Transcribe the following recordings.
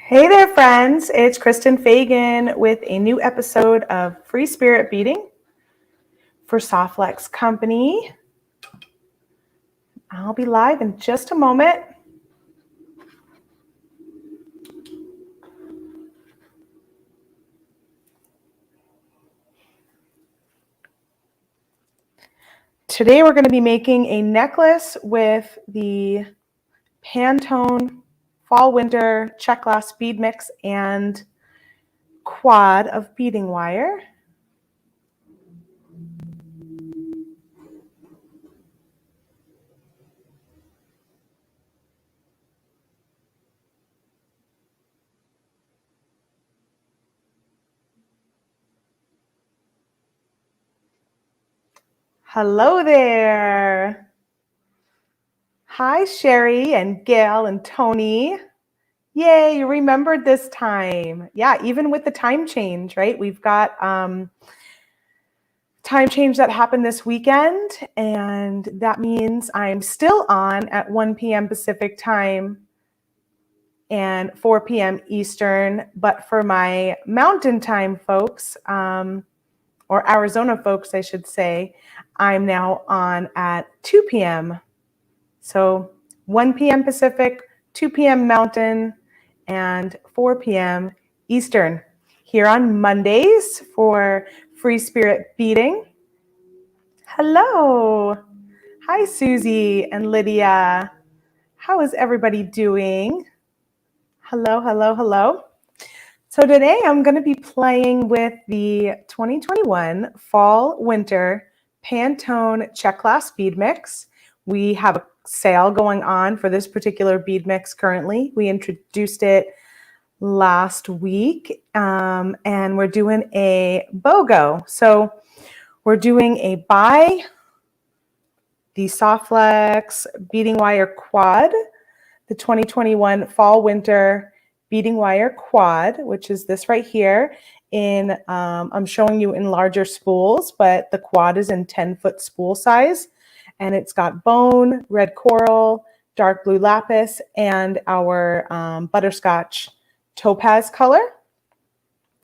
Hey there, friends. It's Kristen Fagan with a new episode of Free Spirit Beading for Softlex Company. I'll be live in just a moment. Today we're going to be making a necklace with the Pantone Fall Winter Czech Glass bead mix and quad of beading wire. Hello there. Hi, Sherry and Gail and Tony. Yay, you remembered this time. Yeah, even with the time change, right? We've got time change that happened this weekend, and that means I'm still on at 1 p.m. Pacific time and 4 p.m. Eastern. But for my Mountain Time folks, or Arizona folks, I should say, I'm now on at 2 p.m. So 1 p.m. Pacific, 2 p.m. Mountain, and 4 p.m. Eastern here on Mondays for Free Spirit Beading. Hello. Hi, Susie and Lydia. How is everybody doing? Hello, hello, hello. So today I'm going to be playing with the 2021 Fall Winter Pantone Czech Glass bead mix. We have a sale going on for this particular bead mix currently. We introduced it last week, and we're doing a BOGO. So we're doing a buy the Softlex beading wire quad, the 2021 Fall Winter beading wire quad, which is this right here. I'm showing you in larger spools, but the quad is in 10-foot spool size. And it's got bone, red coral, dark blue lapis, and our butterscotch topaz color.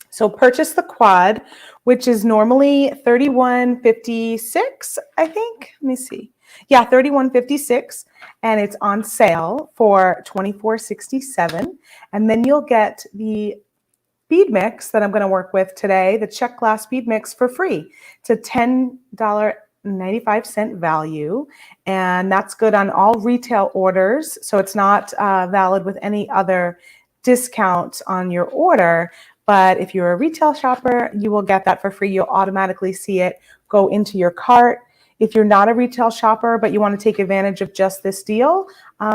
So purchase the quad, which is normally $31.56, I think. Let me see. Yeah, $31.56, and it's on sale for $24.67. And then you'll get the bead mix that I'm going to work with today, the Czech Glass bead mix, for free. It's a $10.95 value, and that's good on all retail orders. So it's not valid with any other discount on your order. But if you're a retail shopper, you will get that for free. You'll automatically see it go into your cart. If you're not a retail shopper, but you want to take advantage of just this deal,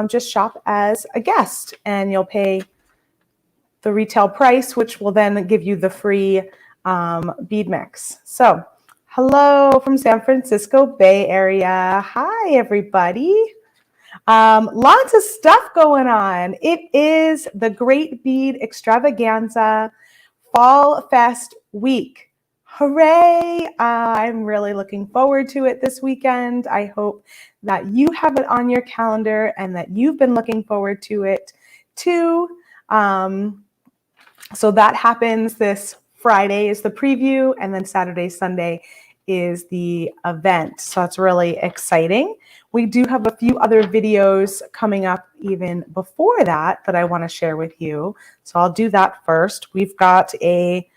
just shop as a guest and you'll pay the retail price, which will then give you the free bead mix. So hello from San Francisco Bay Area. Hi, everybody. Lots of stuff going on. It is the Great Bead Extravaganza Fall Fest Week. Hooray! I'm really looking forward to it this weekend. I hope that you have it on your calendar and that you've been looking forward to it too. So that happens this Friday is the preview, and then Saturday, Sunday is the event. So that's really exciting. We do have a few other videos coming up even before that I want to share with you. So I'll do that first. We've got a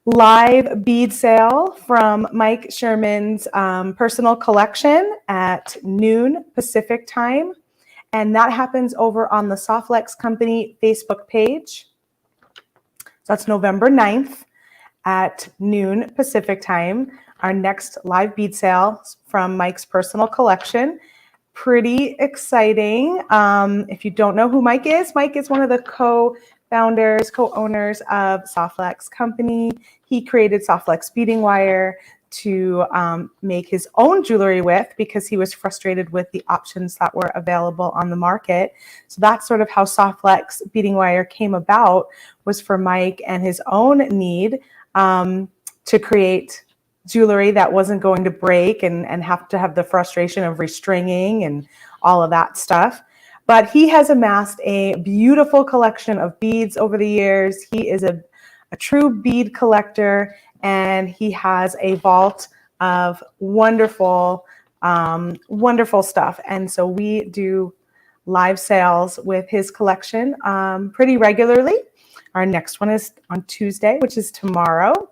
live bead sale from Mike Sherman's personal collection at noon Pacific time. And that happens over on the Softlex Company Facebook page. So that's November 9th at noon Pacific time. Our next live bead sale from Mike's personal collection. Pretty exciting. If you don't know who Mike is one of the co-founders, co-owners of Softlex Company. He created Softlex beading wire to make his own jewelry with because he was frustrated with the options that were available on the market. So that's sort of how Softlex beading wire came about, was for Mike and his own need to create jewelry that wasn't going to break and have to have the frustration of restringing and all of that stuff. But he has amassed a beautiful collection of beads over the years. He is a true bead collector, and he has a vault of wonderful, wonderful stuff. And so we do live sales with his collection pretty regularly. Our next one is on Tuesday, which is tomorrow,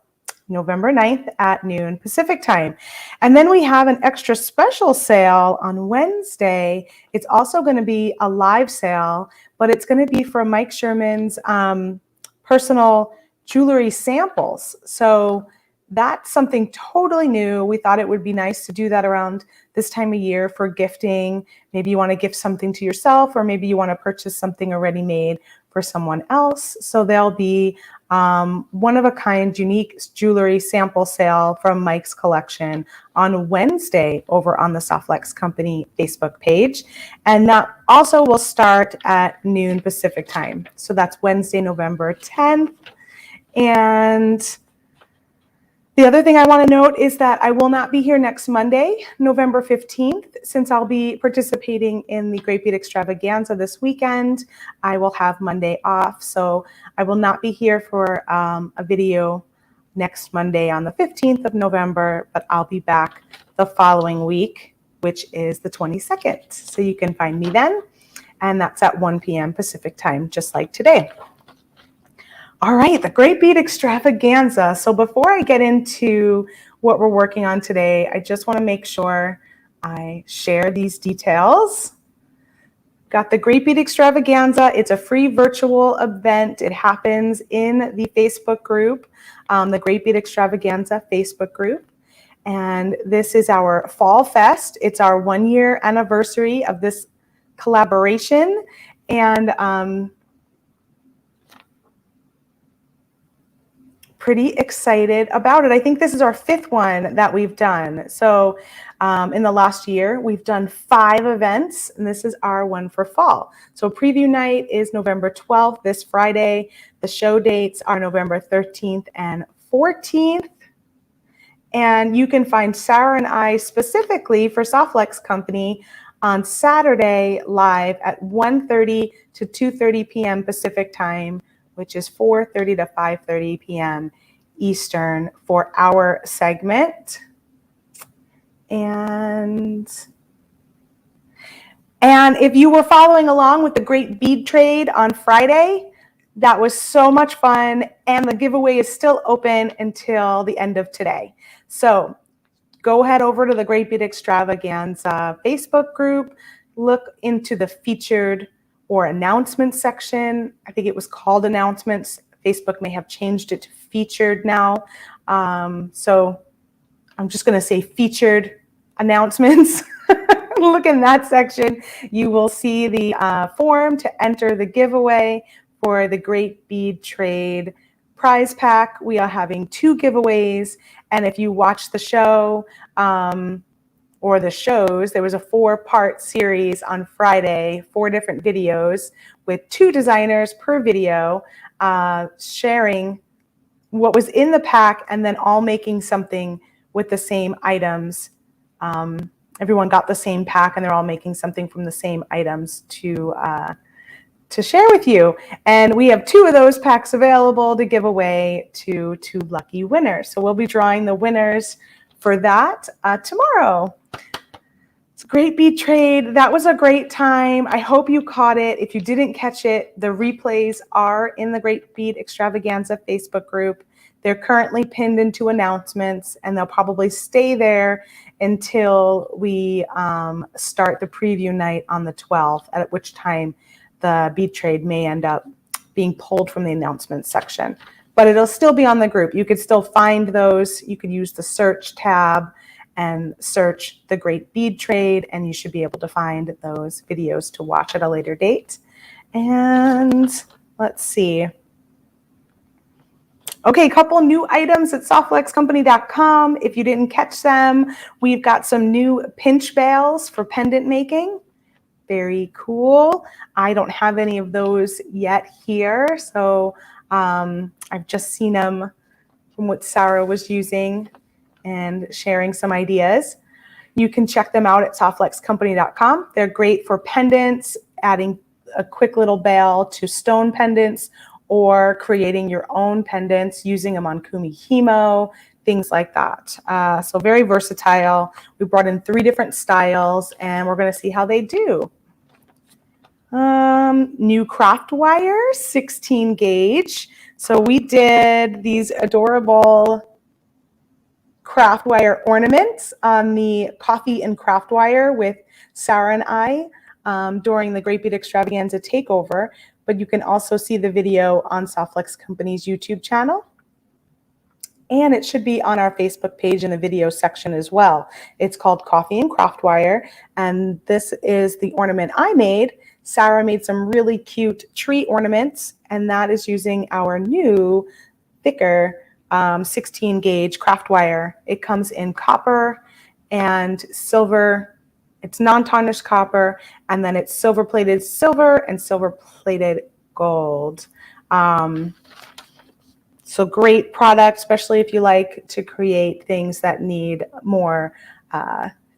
November 9th at noon Pacific time. And then we have an extra special sale on Wednesday. It's also going to be a live sale, but it's going to be for Mike Sherman's personal jewelry samples. So that's something totally new. We thought it would be nice to do that around this time of year for gifting. Maybe you want to gift something to yourself, or maybe you want to purchase something already made for someone else. So there'll be one-of-a-kind unique jewelry sample sale from Mike's collection on Wednesday over on the Softlex Company Facebook page. And that also will start at noon Pacific time. So that's Wednesday, November 10th. And the other thing I want to note is that I will not be here next Monday, November 15th, since I'll be participating in the Great Bead Extravaganza this weekend. I will have Monday off, so I will not be here for a video next Monday on the 15th of November, but I'll be back the following week, which is the 22nd. So you can find me then, and that's at 1 p.m. Pacific time, just like today. All right, the Great Bead Extravaganza. So before I get into what we're working on today, I just want to make sure I share these details. Got the Great Bead Extravaganza. It's a free virtual event. It happens in the Facebook group, the Great Bead Extravaganza Facebook group. And this is our Fall Fest. It's our 1-year anniversary of this collaboration. And pretty excited about it. I think this is our 5th one that we've done. So in the last year, we've done 5 events, and this is our one for fall. So preview night is November 12th, this Friday. The show dates are November 13th and 14th. And you can find Sarah and I specifically for Softlex Company on Saturday live at 1:30 to 2:30 p.m. Pacific time, which is 4:30 to 5:30 p.m. Eastern for our segment. And if you were following along with the Great Bead Trade on Friday, that was so much fun, and the giveaway is still open until the end of today. So go ahead over to the Great Bead Extravaganza Facebook group, look into the featured or announcements section. I think it was called announcements. Facebook may have changed it to featured now. So I'm just going to say featured announcements. Look in that section. You will see the form to enter the giveaway for the Great Bead Trade prize pack. We are having 2 giveaways. And if you watch the show, or the shows, there was a 4-part series on Friday, 4 different videos with 2 designers per video, sharing what was in the pack and then all making something with the same items. Everyone got the same pack and they're all making something from the same items to share with you. And we have 2 of those packs available to give away to 2 lucky winners. So we'll be drawing the winners for that tomorrow. It's a Great Bead Trade. That was a great time. I hope you caught it. If you didn't catch it, the replays are in the Great Bead Extravaganza Facebook group. They're currently pinned into announcements, and they'll probably stay there until we start the preview night on the 12th, at which time the bead trade may end up being pulled from the announcements section. But it'll still be on the group. You could still find those. You could use the search tab and search the Great Bead Trade, and you should be able to find those videos to watch at a later date. And let's see. Okay, a couple new items at softlexcompany.com. If you didn't catch them, we've got some new pinch bales for pendant making. Very cool. I don't have any of those yet here, so I've just seen them from what Sarah was using and sharing some ideas. You can check them out at softlexcompany.com. They're great for pendants adding a quick little bale to stone pendants, or creating your own pendants, using them on Kumi Himo, things like that. So very versatile. We brought in 3 different styles, and we're going to see how they do. New craft wire, 16 gauge. So we did these adorable craft wire ornaments on the coffee and craft wire with Sarah and I during the Great Bead Extravaganza takeover, but you can also see the video on Softflex Company's YouTube channel. And it should be on our Facebook page in the video section as well. It's called Coffee and Craft Wire, and this is the ornament I made. Sarah made some really cute tree ornaments, and that is using our new thicker 16 gauge craft wire. It comes in copper and silver. It's non-tarnished copper, and then it's silver plated silver and silver plated gold. So great product, especially if you like to create things that need more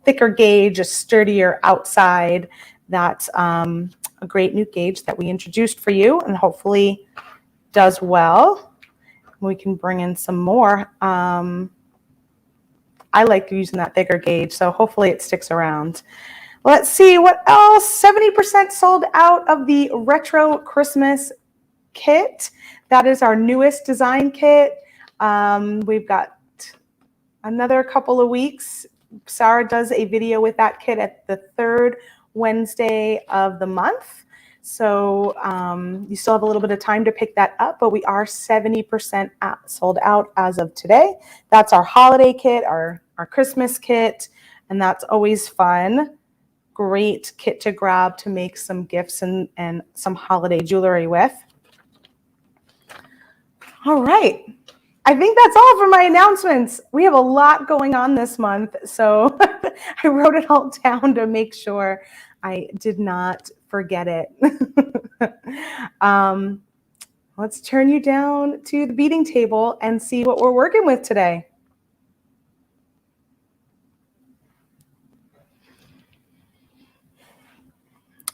thicker gauge, a sturdier outside. That's a great new gauge that we introduced for you, and hopefully does well. We can bring in some more. I like using that thicker gauge, so hopefully it sticks around. Let's see what else. 70% sold out of the Retro Christmas kit. That is our newest design kit. We've got another couple of weeks. Sarah does a video with that kit at the 3rd Wednesday of the month. So you still have a little bit of time to pick that up, but we are 70% sold out as of today. That's our holiday kit, our Christmas kit, and that's always fun. Great kit to grab to make some gifts and some holiday jewelry with. All right. I think that's all for my announcements. We have a lot going on this month, so I wrote it all down to make sure I did not forget it. Let's turn you down to the beading table and see what we're working with today.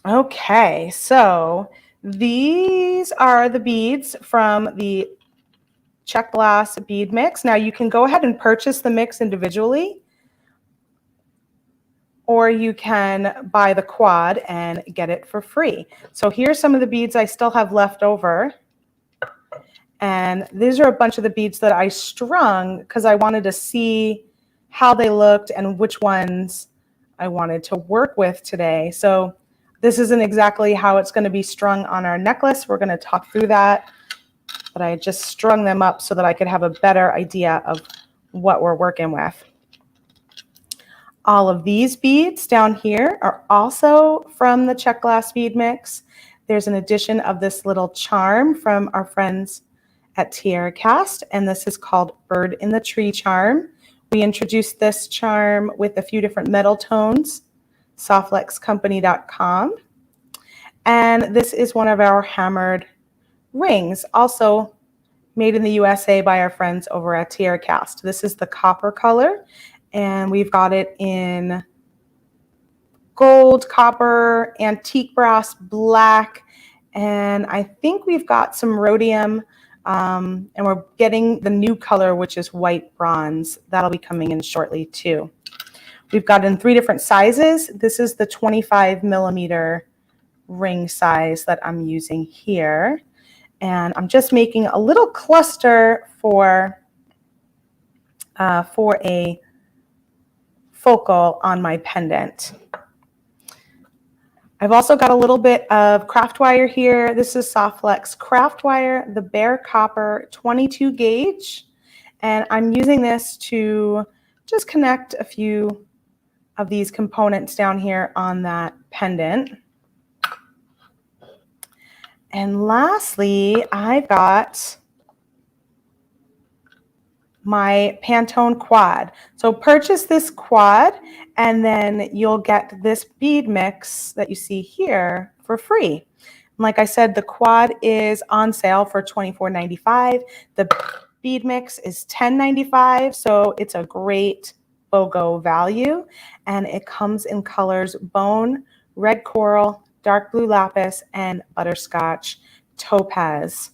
Okay, so these are the beads from the Czech Glass bead mix. Now you can go ahead and purchase the mix individually, or you can buy the quad and get it for free. So here's some of the beads I still have left over. And these are a bunch of the beads that I strung because I wanted to see how they looked and which ones I wanted to work with today. So this isn't exactly how it's going to be strung on our necklace. We're going to talk through that. But I just strung them up so that I could have a better idea of what we're working with. All of these beads down here are also from the Czech Glass bead mix. There's an addition of this little charm from our friends at TierraCast, and this is called Bird in the Tree charm. We introduced this charm with a few different metal tones, softflexcompany.com. And this is one of our hammered rings, also made in the USA by our friends over at TierraCast. This is the copper color, and we've got it in gold, copper, antique brass, black, and I think we've got some rhodium, and we're getting the new color, which is white bronze. That'll be coming in shortly too. We've got it in 3 different sizes. This is the 25 millimeter ring size that I'm using here. And I'm just making a little cluster for a focal on my pendant. I've also got a little bit of craft wire here. This is Softflex craft wire, the bare copper 22 gauge. And I'm using this to just connect a few of these components down here on that pendant. And lastly, I've got my Pantone quad. So purchase this quad, and then you'll get this bead mix that you see here for free. And like I said, the quad is on sale for $24.95. The bead mix is $10.95, so it's a great BOGO value. And it comes in colors bone, red coral, dark blue lapis, and butterscotch topaz.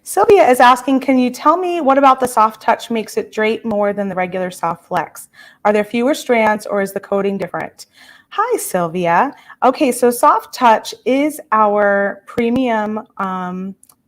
Sylvia is asking, can you tell me what about the soft touch makes it drape more than the regular soft flex? Are there fewer strands or is the coating different? Hi, Sylvia. Okay, so soft touch is our premium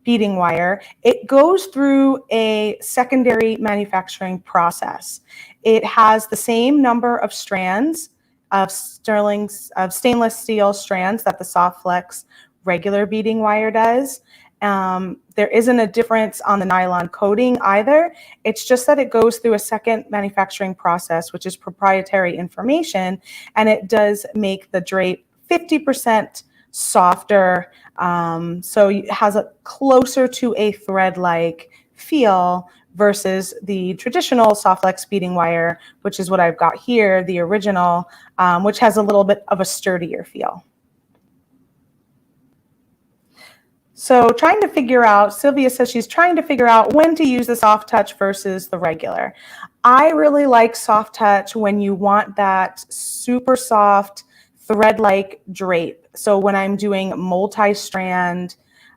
beading wire. It goes through a secondary manufacturing process. It has the same number of strands of stainless steel strands that the soft flex regular beading wire does. There isn't a difference on the nylon coating either. It's just that it goes through a second manufacturing process, which is proprietary information, and it does make the drape 50% softer. So it has a closer to a thread-like feel versus the traditional soft flex beading wire, which is what I've got here, the original, which has a little bit of a sturdier feel. So trying to figure out, Sylvia says she's trying to figure out when to use the soft touch versus the regular. I really like soft touch when you want that super soft thread-like drape. So when I'm doing multi-strand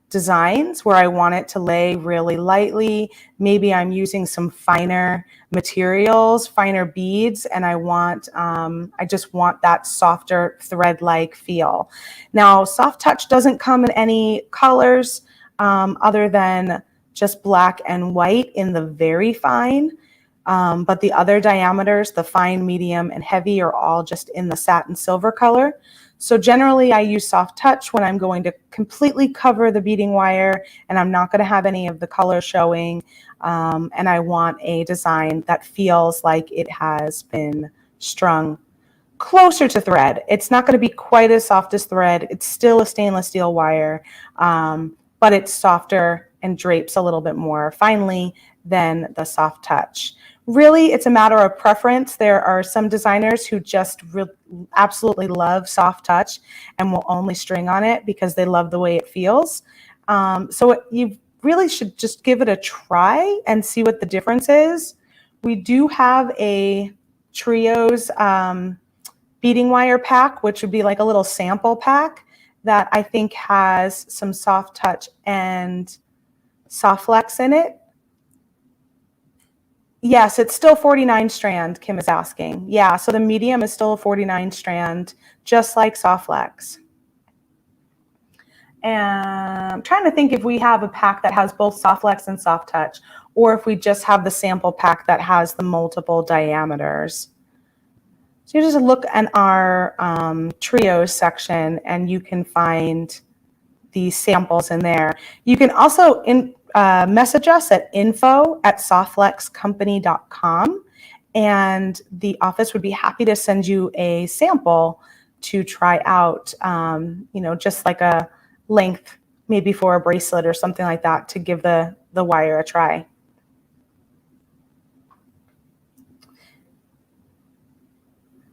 designs where I want it to lay really lightly, maybe I'm using some finer materials, finer beads, and I just want that softer thread-like feel. Now, soft touch doesn't come in any colors other than just black and white in the very fine, but the other diameters, the fine, medium, and heavy, are all just in the satin silver color. So generally I use soft touch when I'm going to completely cover the beading wire and I'm not going to have any of the color showing, and I want a design that feels like it has been strung closer to thread. It's not going to be quite as soft as thread. It's still a stainless steel wire, but it's softer and drapes a little bit more finely than the soft touch. Really, it's a matter of preference. There are some designers who just absolutely love soft touch and will only string on it because they love the way it feels. You really should just give it a try and see what the difference is. We do have a Trios beading wire pack, which would be like a little sample pack that I think has some soft touch and soft flex in it. Yes, it's still 49 strand, Kim is asking. Yeah, so the medium is still a 49 strand, just like soft flex. And I'm trying to think if we have a pack that has both soft flex and soft touch, or if we just have the sample pack that has the multiple diameters. So you just look in our trios section and you can find the samples in there. You can also message us at info@softflexcompany.com, and the office would be happy to send you a sample to try out, just like a length, maybe for a bracelet or something like that, to give the wire a try.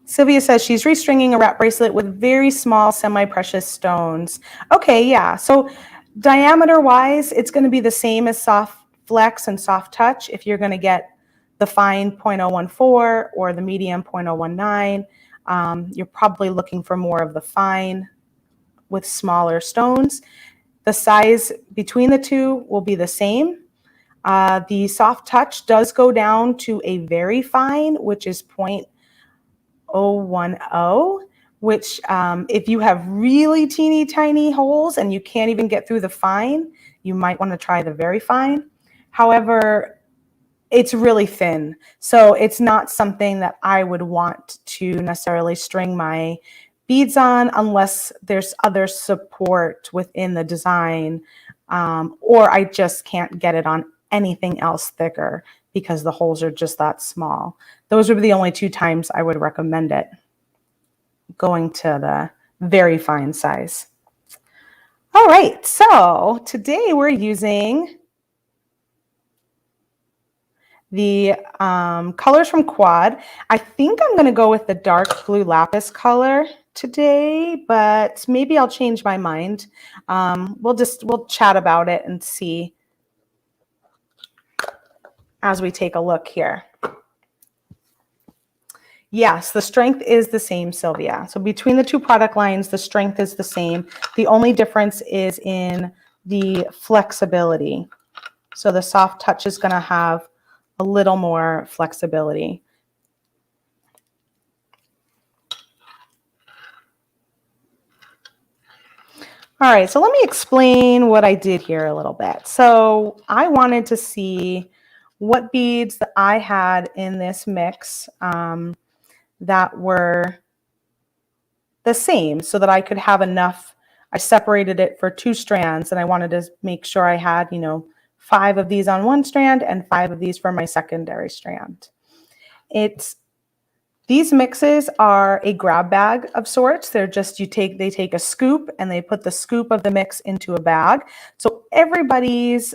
Sylvia says she's restringing a wrap bracelet with very small semi-precious stones. Okay, yeah. So diameter-wise, it's going to be the same as soft flex and soft touch. If you're going to get the fine 0.014 or the medium 0.019, you're probably looking for more of the fine with smaller stones. The size between the two will be the same. The soft touch does go down to a very fine, which is 0.010, which if you have really teeny tiny holes and you can't even get through the fine, you might want to try the very fine. However, it's really thin, so it's not something that I would want to necessarily string my beads on unless there's other support within the design, or I just can't get it on anything else thicker because the holes are just that small. Those would be the only two times I would recommend it, going to the very fine size. All right, so today we're using the colors from Quad. I think I'm going to go with the dark blue lapis color today, but maybe I'll change my mind. We'll chat about it and see as we take a look here. Yes, the strength is the same, Sylvia. So between the two product lines, the strength is the same. The only difference is in the flexibility. So the soft touch is going to have a little more flexibility. All right, so let me explain what I did here a little bit. So I wanted to see what beads that I had in this mix that were the same so that I could have enough. I separated it for 2 strands, and I wanted to make sure I had, 5 of these on one strand and 5 of these for my secondary strand. These mixes are a grab bag of sorts. They're just, they take a scoop and they put the scoop of the mix into a bag. So everybody's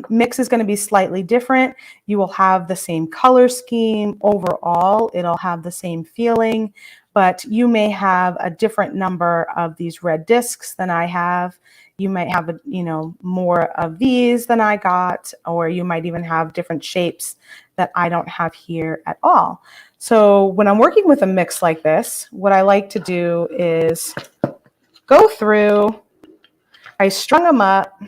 mix is going to be slightly different. You will have the same color scheme overall. It'll have the same feeling, but you may have a different number of these red discs than I have. You might have, more of these than I got, or you might even have different shapes that I don't have here at all. So when I'm working with a mix like this, what I like to do is go through, I strung them up,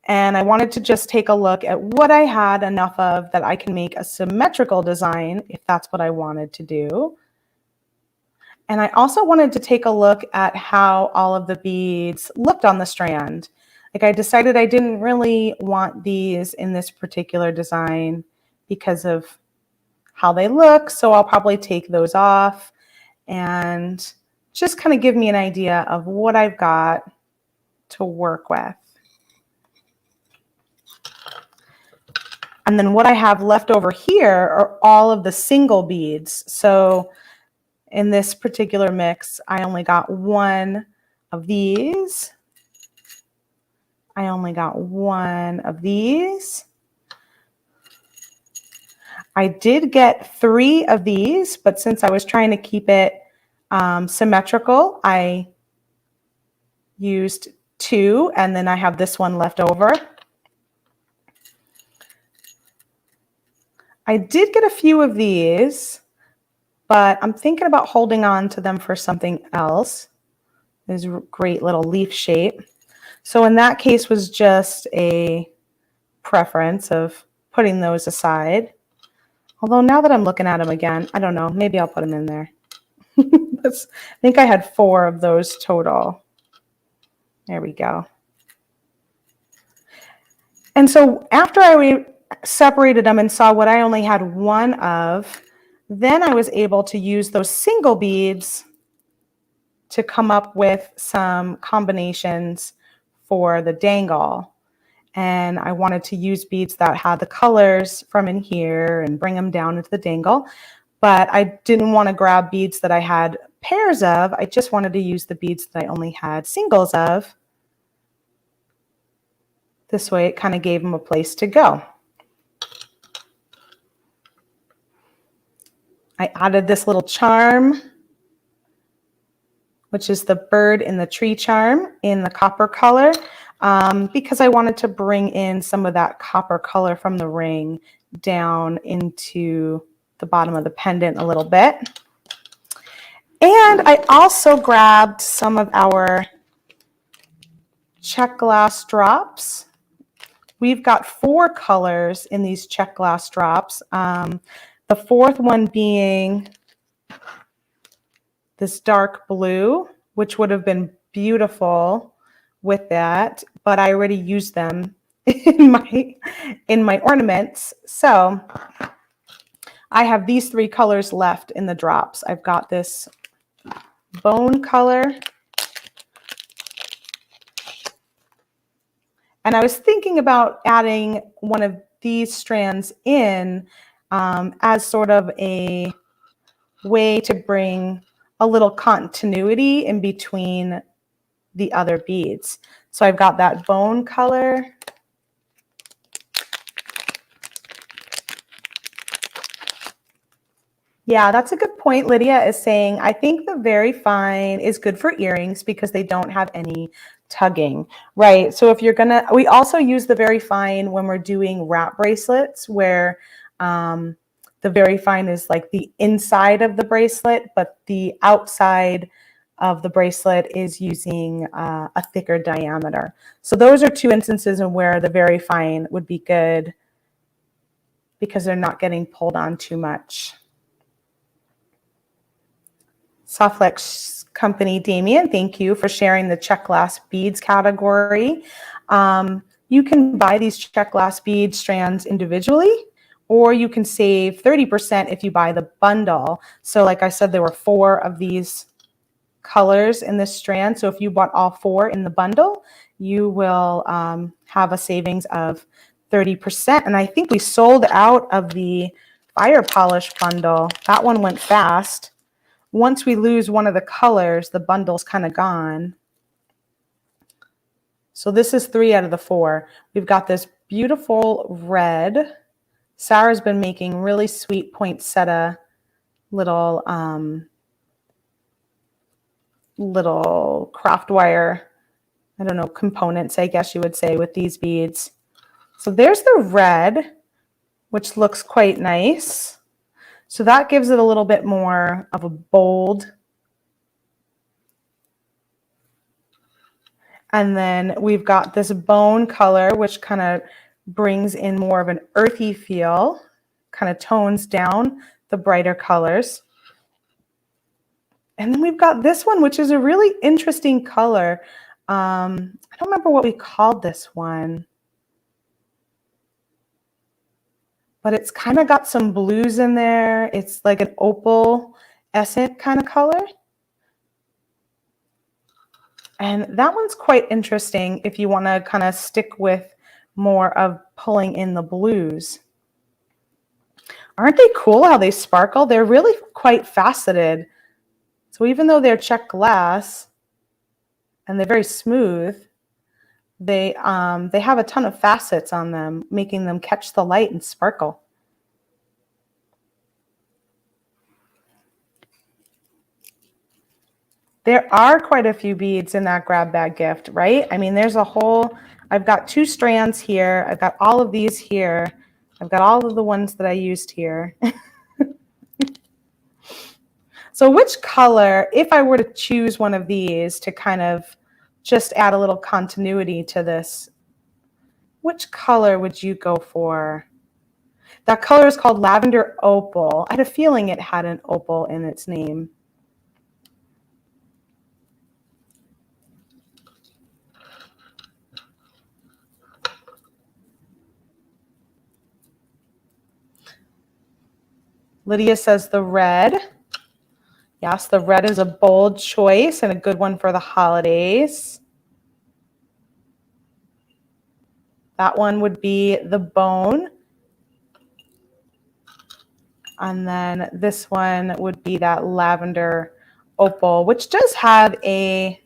and I wanted to just take a look at what I had enough of that I can make a symmetrical design if that's what I wanted to do. And I also wanted to take a look at how all of the beads looked on the strand. Like, I decided I didn't really want these in this particular design because of how they look, so I'll probably take those off and just kind of give me an idea of what I've got to work with. And then what I have left over here are all of the single beads. So in this particular mix, I only got 1 of these. I only got 1 of these. I did get 3 of these, but since I was trying to keep it symmetrical, I used 2, and then I have this one left over. I did get a few of these, but I'm thinking about holding on to them for something else. There's a great little leaf shape. So in that case was just a preference of putting those aside. Although now that I'm looking at them again, I don't know, maybe I'll put them in there. I think I had 4 of those total. There we go. And so after I separated them and saw what I only had 1 of, then I was able to use those single beads to come up with some combinations for the dangle. And I wanted to use beads that had the colors from in here and bring them down into the dangle. But I didn't want to grab beads that I had pairs of. I just wanted to use the beads that I only had singles of. This way it kind of gave them a place to go. I added this little charm, which is the bird in the tree charm in the copper color, because I wanted to bring in some of that copper color from the ring down into the bottom of the pendant a little bit. And I also grabbed some of our Czech Glass drops. We've got 4 colors in these Czech Glass drops. The 4th one being this dark blue, which would have been beautiful with that, but I already used them in my ornaments. So I have these 3 colors left in the drops. I've got this bone color. And I was thinking about adding one of these strands in as sort of a way to bring a little continuity in between the other beads. So I've got that bone color. Yeah, that's a good point. Lydia is saying, I think the very fine is good for earrings because they don't have any tugging, right? So if you're gonna, we also use the very fine when we're doing wrap bracelets where The very fine is like the inside of the bracelet, but the outside of the bracelet is using a thicker diameter. So those are two instances in where the very fine would be good because they're not getting pulled on too much. Softflex Company, Damien, thank you for sharing the Czech Glass beads category. You can buy these Czech Glass bead strands individually, or you can save 30% if you buy the bundle. So like I said, there were 4 of these colors in this strand. So if you bought all 4 in the bundle, you will have a savings of 30%. And I think we sold out of the fire polish bundle. That one went fast. Once we lose one of the colors, the bundle's kind of gone. So this is 3 out of the 4. We've got this beautiful red. Sarah's been making really sweet poinsettia little craft wire, I don't know, components, I guess you would say, with these beads. So there's the red, which looks quite nice. So that gives it a little bit more of a bold. And then we've got this bone color, which kind of brings in more of an earthy feel, kind of tones down the brighter colors. And then we've got this one, which is a really interesting color. I don't remember what we called this one, but it's kind of got some blues in there. It's like an opal-escent kind of color. And that one's quite interesting if you want to kind of stick with more of pulling in the blues. Aren't they cool how they sparkle? They're really quite faceted. So even though they're Czech glass and they're very smooth, they have a ton of facets on them, making them catch the light and sparkle. There are quite a few beads in that grab bag gift, right? I mean, there's a whole, I've got 2 strands here. I've got all of these here. I've got all of the ones that I used here. So which color, if I were to choose one of these to kind of just add a little continuity to this, which color would you go for? That color is called Lavender Opal. I had a feeling it had an opal in its name. Lydia says the red. Yes, the red is a bold choice and a good one for the holidays. That one would be the bone. And then this one would be that lavender opal, which does have a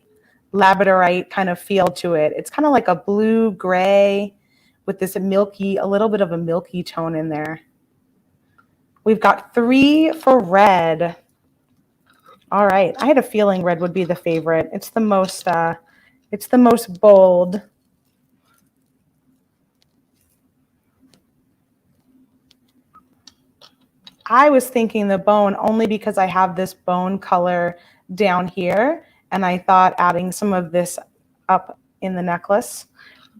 labradorite kind of feel to it. It's kind of like a blue gray with this milky, a little bit of a milky tone in there. We've got 3 for red. All right, I had a feeling red would be the favorite. It's the most bold. I was thinking the bone only because I have this bone color down here, and I thought adding some of this up in the necklace,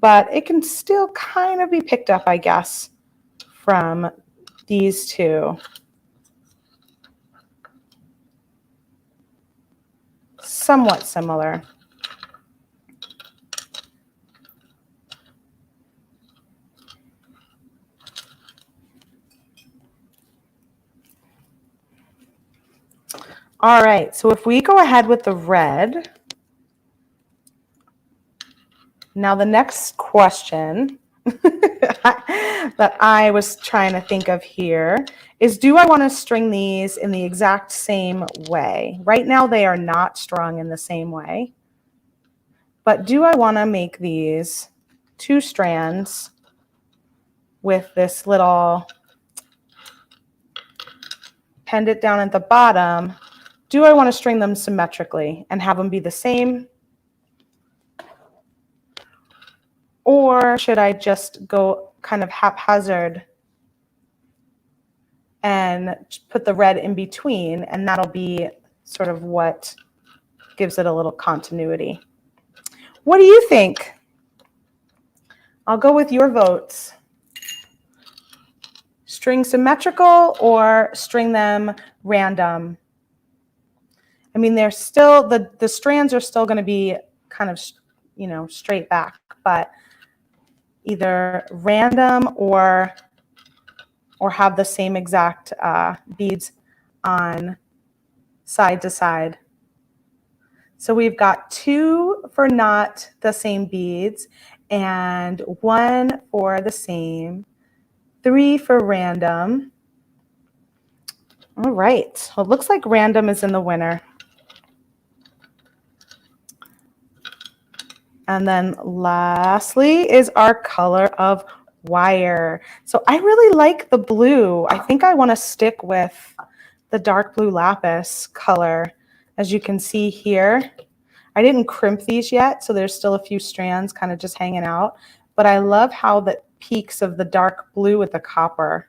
but it can still kind of be picked up, I guess, from these 2. Somewhat similar. All right, so if we go ahead with the red, now the next question that I was trying to think of here is, do I want to string these in the exact same way? Right now they are not strung in the same way, but do I want to make these 2 strands with this little pendant down at the bottom? Do I want to string them symmetrically and have them be the same? Or should I just go kind of haphazard and put the red in between, and that'll be sort of what gives it a little continuity. What do you think? I'll go with your votes. String symmetrical or string them random? I mean, they're still, the strands are still going to be kind of, you know, straight back, but either random or have the same exact beads on side to side. So we've got 2 for not the same beads and 1 for the same, 3 for random. All right, well, it looks like random is in the winner. And then lastly is our color of wire. So I really like the blue. I think I want to stick with the dark blue lapis color. As you can see here, I didn't crimp these yet, so there's still a few strands kind of just hanging out. But I love how the peaks of the dark blue with the copper.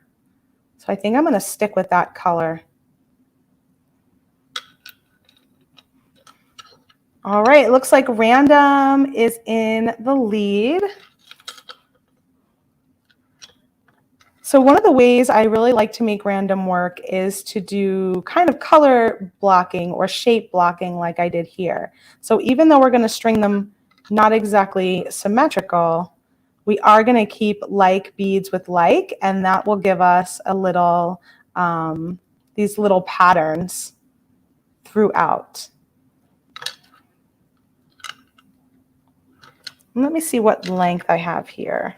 So I think I'm going to stick with that color. All right, it looks like random is in the lead. So one of the ways I really like to make random work is to do kind of color blocking or shape blocking like I did here. So even though we're going to string them not exactly symmetrical, we are going to keep like beads with like, and that will give us a little, these little patterns throughout. Let me see what length I have here.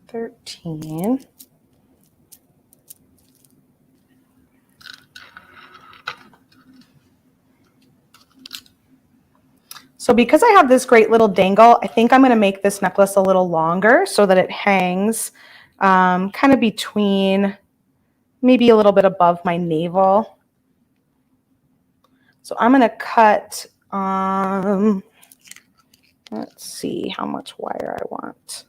$13. So because I have this great little dangle, I think I'm going to make this necklace a little longer so that it hangs kind of between, maybe a little bit above my navel. So I'm going to cut, let's see how much wire I want.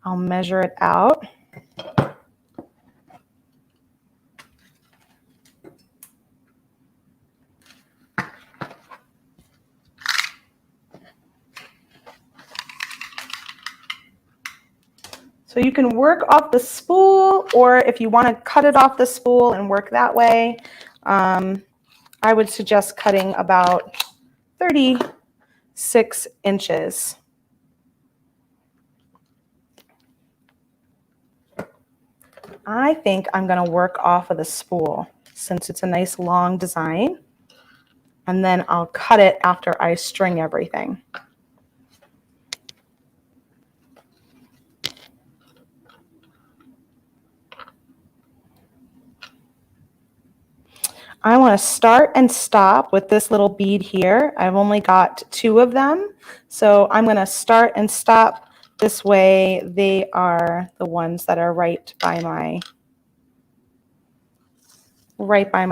I'll measure it out. So you can work off the spool, or if you want to cut it off the spool and work that way, I would suggest cutting about 36 inches. I think I'm going to work off of the spool since it's a nice long design, and then I'll cut it after I string everything. I want to start and stop with this little bead here. I've only got 2 of them, so I'm going to start and stop this way. They are the ones that are right by my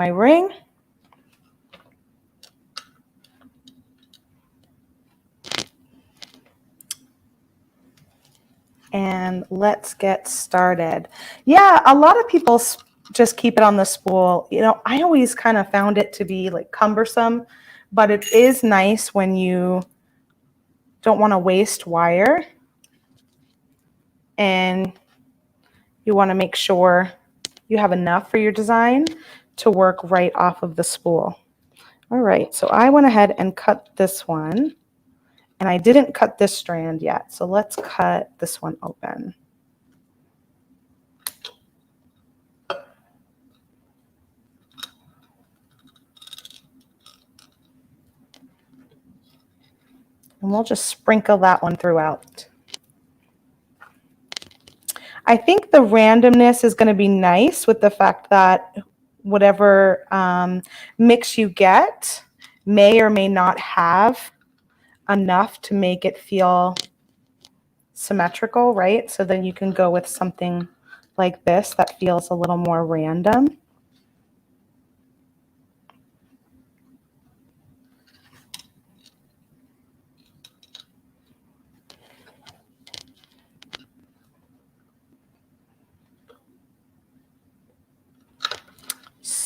ring. And let's get started. Yeah, a lot of people just keep it on the spool. You know, I always kind of found it to be like cumbersome, but it is nice when you don't want to waste wire and you want to make sure you have enough for your design to work right off of the spool. All right, so I went ahead and cut this one, and I didn't cut this strand yet, so let's cut this one open. And we'll just sprinkle that one throughout. I think the randomness is going to be nice with the fact that whatever mix you get may or may not have enough to make it feel symmetrical, right? So then you can go with something like this that feels a little more random.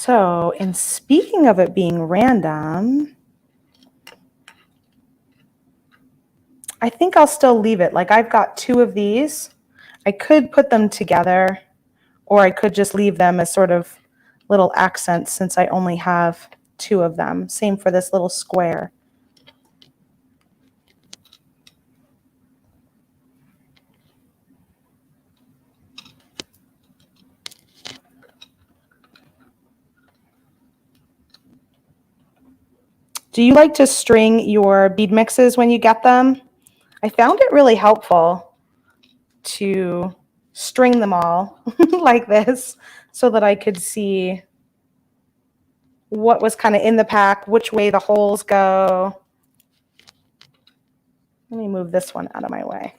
So, in speaking of it being random, I think I'll still leave it. Like I've got 2 of these. I could put them together, or I could just leave them as sort of little accents since I only have 2 of them. Same for this little square. Do you like to string your bead mixes when you get them? I found it really helpful to string them all like this so that I could see what was kind of in the pack, which way the holes go. Let me move this one out of my way.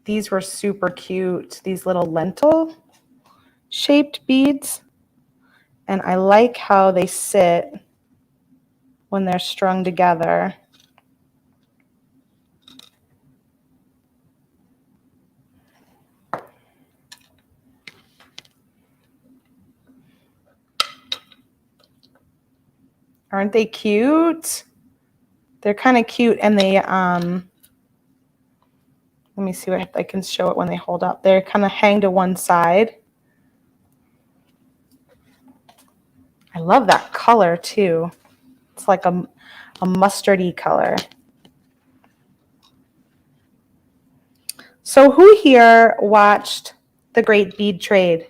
These were super cute, these little lentil shaped beads. And I like how they sit when they're strung together. Aren't they cute? They're kind of cute, and they, let me see if I can show it when they hold up. They're kind of hang to one side. I love that color too. It's like a mustardy color. So who here watched The Great Bead Trade?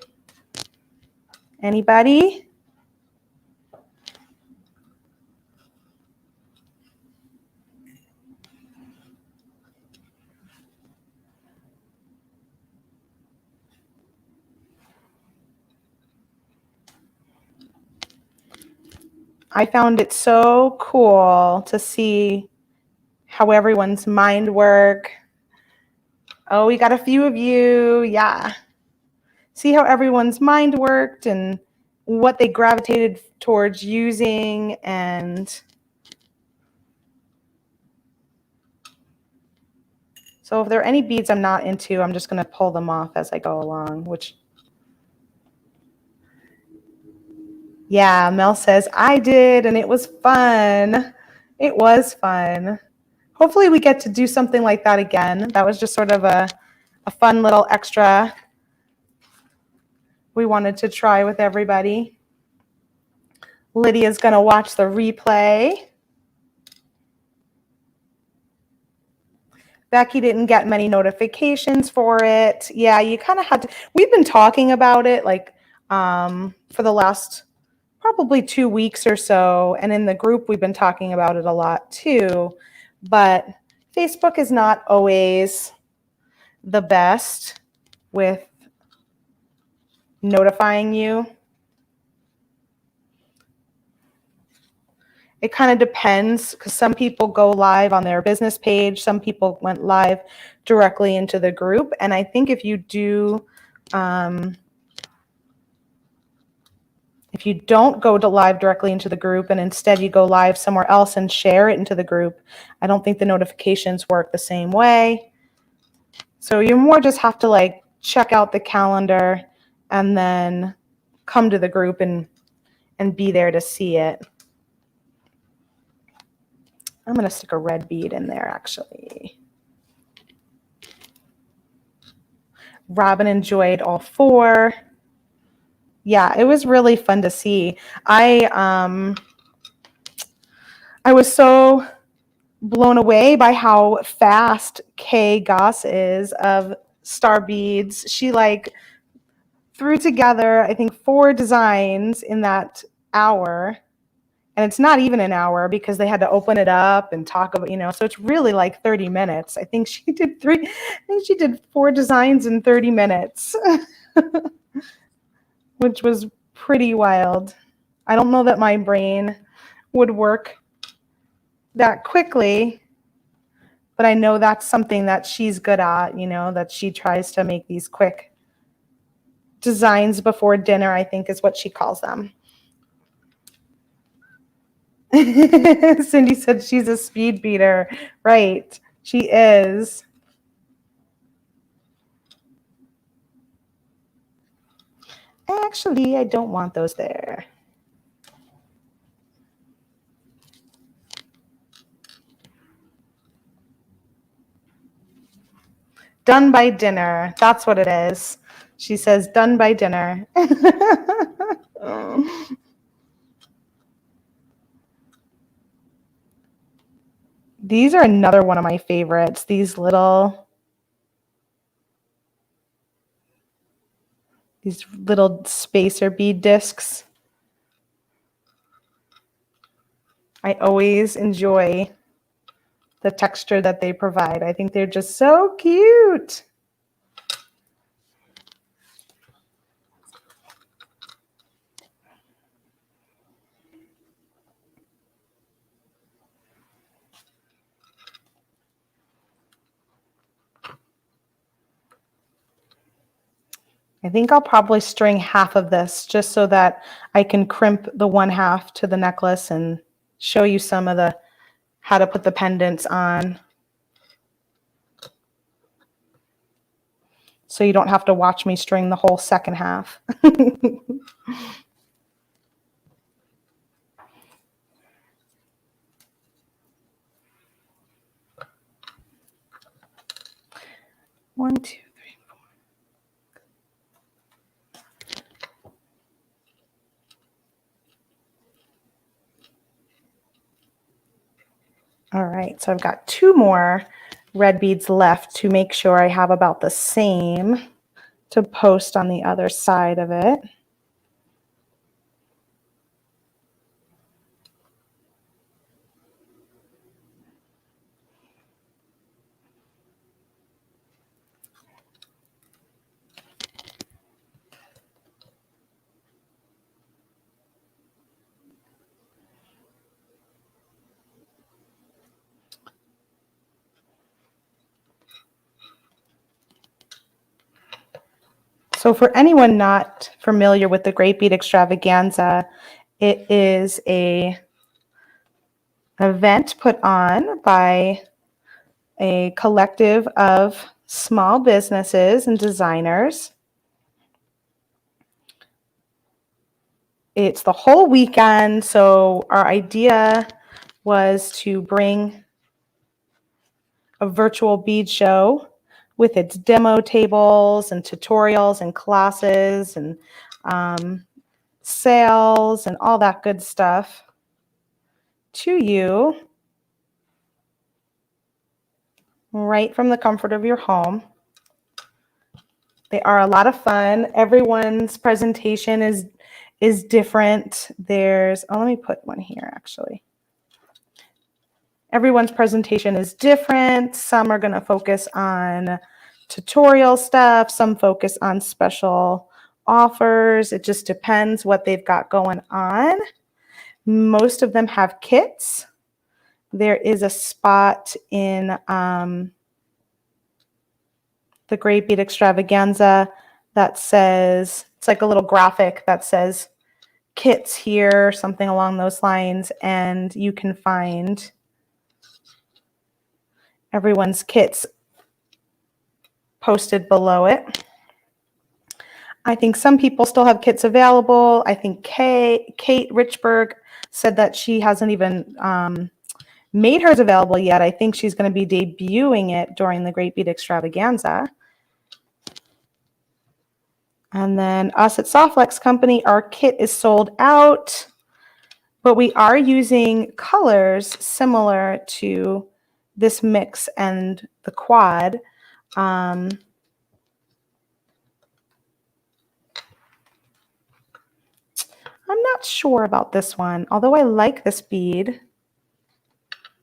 Anybody? I found it so cool to see how everyone's mind work. Oh, we got a few of you. Yeah. See how everyone's mind worked and what they gravitated towards using. And so if there are any beads I'm not into, I'm just going to pull them off as I go along, which, yeah, Mel says, I did, and it was fun. It was fun. Hopefully we get to do something like that again. That was just sort of a fun little extra we wanted to try with everybody. Lydia's going to watch the replay. Becky didn't get many notifications for it. Yeah, you kind of had to. We've been talking about it like for the last probably 2 weeks or so. And in the group, we've been talking about it a lot too. But Facebook is not always the best with notifying you. It kind of depends because some people go live on their business page. Some people went live directly into the group. And I think if you do, if you don't go to live directly into the group and instead you go live somewhere else and share it into the group, I don't think the notifications work the same way. So you more just have to like check out the calendar and then come to the group and be there to see it. I'm going to stick a red bead in there, actually. Robin enjoyed all 4. Yeah, it was really fun to see. I was so blown away by how fast Kay Goss is of Star Beads. She like threw together, I think, 4 designs in that hour. And it's not even an hour because they had to open it up and talk about, so it's really like 30 minutes. I think she did 4 designs in 30 minutes, which was pretty wild. I don't know that my brain would work that quickly, But I know that's something that she's good at, you know, that she tries to make these quick designs before dinner, I think is what she calls them. Cindy said she's a speed beater. Right. She is. Actually, I don't want those there. Done by dinner. That's what it is. She says done by dinner. These are another one of my favorites. These little spacer bead discs. I always enjoy the texture that they provide. I think they're just so cute. I think I'll probably string half of this just so that I can crimp the one half to the necklace and show you some of the how to put the pendants on. So you don't have to watch me string the whole second half. One, two, three, four. All right, so I've got two more red beads left to make sure I have about the same to post on the other side of it. So for anyone not familiar with the Great Bead Extravaganza, it is an event put on by a collective of small businesses and designers. It's the whole weekend, so our idea was to bring a virtual bead show with its demo tables and tutorials and classes and sales and all that good stuff to you right from the comfort of your home. They are a lot of fun. Everyone's presentation is different. There's, oh, let me put one here actually. Everyone's presentation is different. Some are going to focus on tutorial stuff. Some focus on special offers. It just depends what they've got going on. Most of them have kits. There is a spot in the Great Bead Extravaganza that says, it's like a little graphic that says kits here, something along those lines, and you can find everyone's kits posted below it. I think some people still have kits available. I think Kate Richburg said that she hasn't even made hers available yet. I think she's going to be debuting it during the Great Bead Extravaganza. And then us at Softlex Company, our kit is sold out, but we are using colors similar to this mix and the quad. I'm not sure about this one, although I like this bead.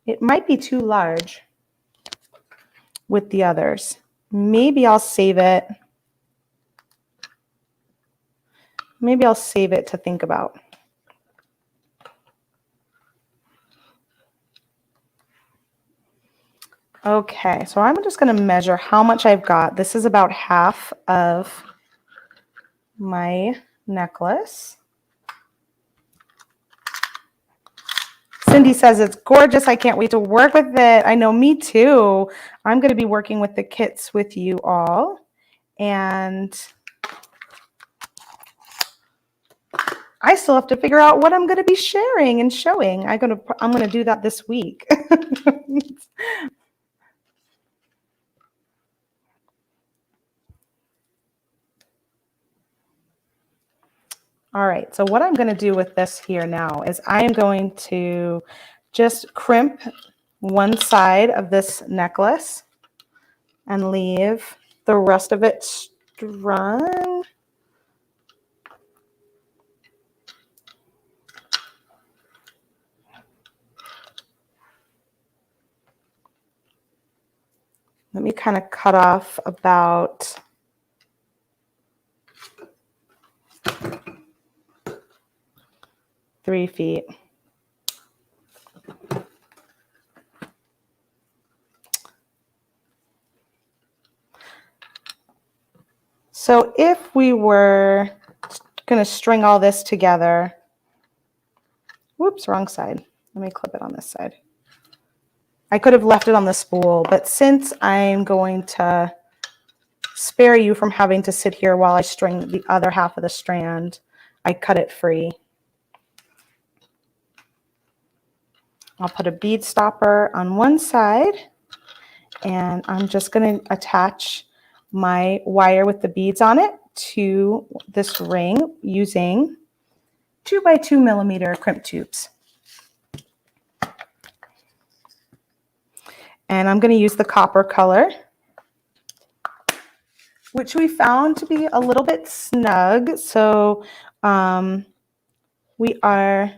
It might be too large with the others. Maybe I'll save it. Maybe I'll save it to think about. Okay, so I'm just going to measure how much I've got. This is about half of my necklace. Cindy says it's gorgeous. I can't wait to work with it. I know, me too. I'm going to be working with the kits with you all. And I still have to figure out what I'm going to be sharing and showing. I'm going to do that this week. All right, so what I'm going to do with this here now is I am going to just crimp one side of this necklace and leave the rest of it strung. Let me kind of cut off about 3 feet. So if we were going to string all this together, whoops, wrong side. Let me clip it on this side. I could have left it on the spool, but since I'm going to spare you from having to sit here while I string the other half of the strand, I cut it free. I'll put a bead stopper on one side, and I'm just going to attach my wire with the beads on it to this ring using 2 by 2 millimeter crimp tubes. And I'm going to use the copper color, which we found to be a little bit snug. So we are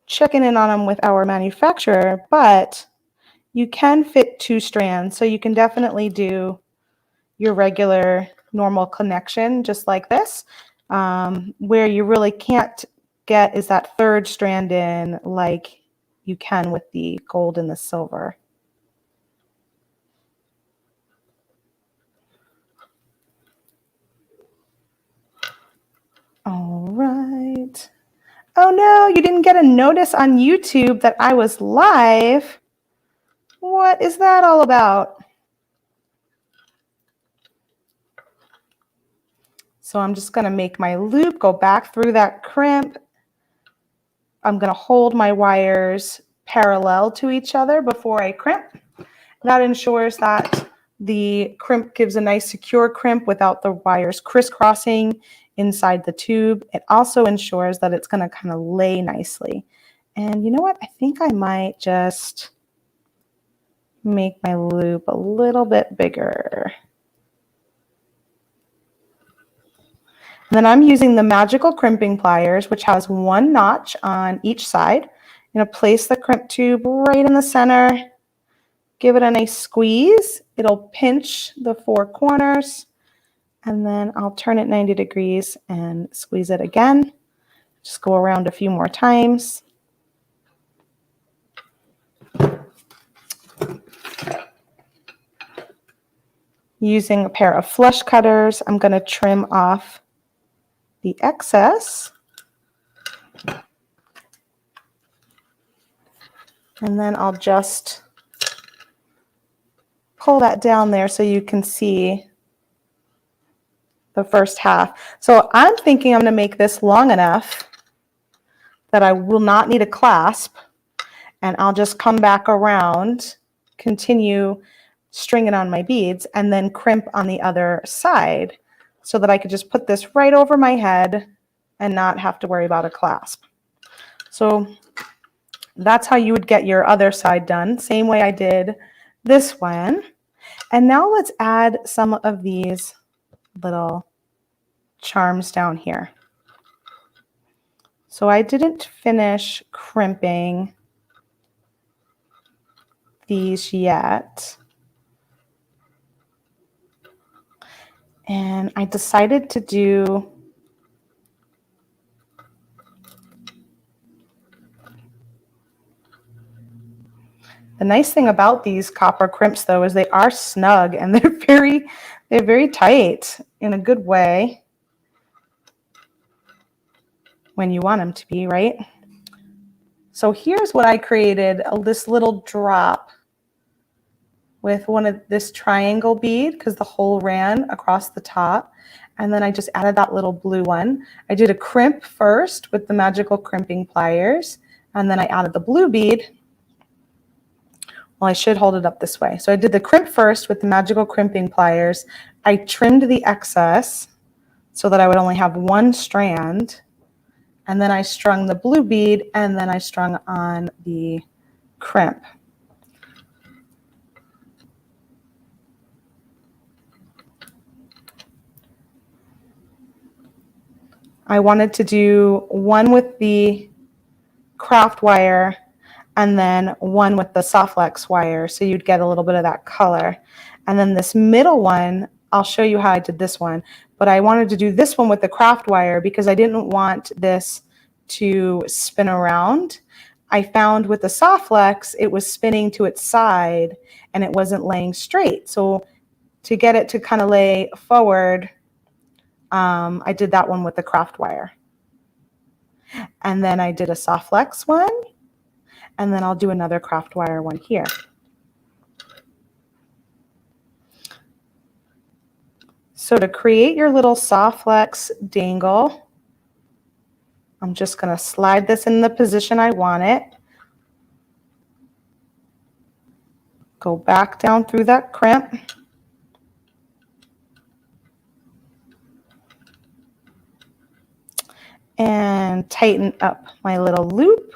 checking in on them with our manufacturer, but you can fit 2 strands. So you can definitely do your regular normal connection just like this. Where you really can't get is that 3rd strand in like you can with the gold and the silver. All right. Oh no, you didn't get a notice on YouTube that I was live. What is that all about? So I'm just going to make my loop, go back through that crimp. I'm going to hold my wires parallel to each other before I crimp. That ensures that the crimp gives a nice secure crimp without the wires crisscrossing inside the tube. It also ensures that it's going to kind of lay nicely. And you know what? I think I might just make my loop a little bit bigger. And then I'm using the magical crimping pliers, which has 1 notch on each side. I'm going to place the crimp tube right in the center. Give it a nice squeeze. It'll pinch the 4 corners. And then I'll turn it 90 degrees and squeeze it again. Just go around a few more times. Using a pair of flush cutters, I'm going to trim off the excess. And then I'll just pull that down there so you can see the first half. So I'm thinking I'm going to make this long enough that I will not need a clasp, and I'll just come back around, continue stringing on my beads, and then crimp on the other side so that I could just put this right over my head and not have to worry about a clasp. So that's how you would get your other side done, same way I did this one. And now let's add some of these little charms down here. So I didn't finish crimping these yet. And I decided to do The nice thing about these copper crimps though is they are snug and they're very tight in a good way when you want them to be, right? So here's what I created, this little drop with one of this triangle bead because the hole ran across the top. And then I just added that little blue one. I did a crimp first with the magical crimping pliers, and then I added the blue bead. Well, I should hold it up this way. So I did the crimp first with the magical crimping pliers. I trimmed the excess so that I would only have one strand. And then I strung the blue bead, and then I strung on the crimp. I wanted to do one with the craft wire and then one with the soft flex wire, so you'd get a little bit of that color. And then this middle one, I'll show you how I did this one, but I wanted to do this one with the craft wire because I didn't want this to spin around. I found with the soft flex, it was spinning to its side and it wasn't laying straight. So to get it to kind of lay forward, I did that one with the craft wire. And then I did a soft flex one, and then I'll do another craft wire one here. So to create your little soft flex dangle, I'm just going to slide this in the position I want it. Go back down through that crimp. And tighten up my little loop.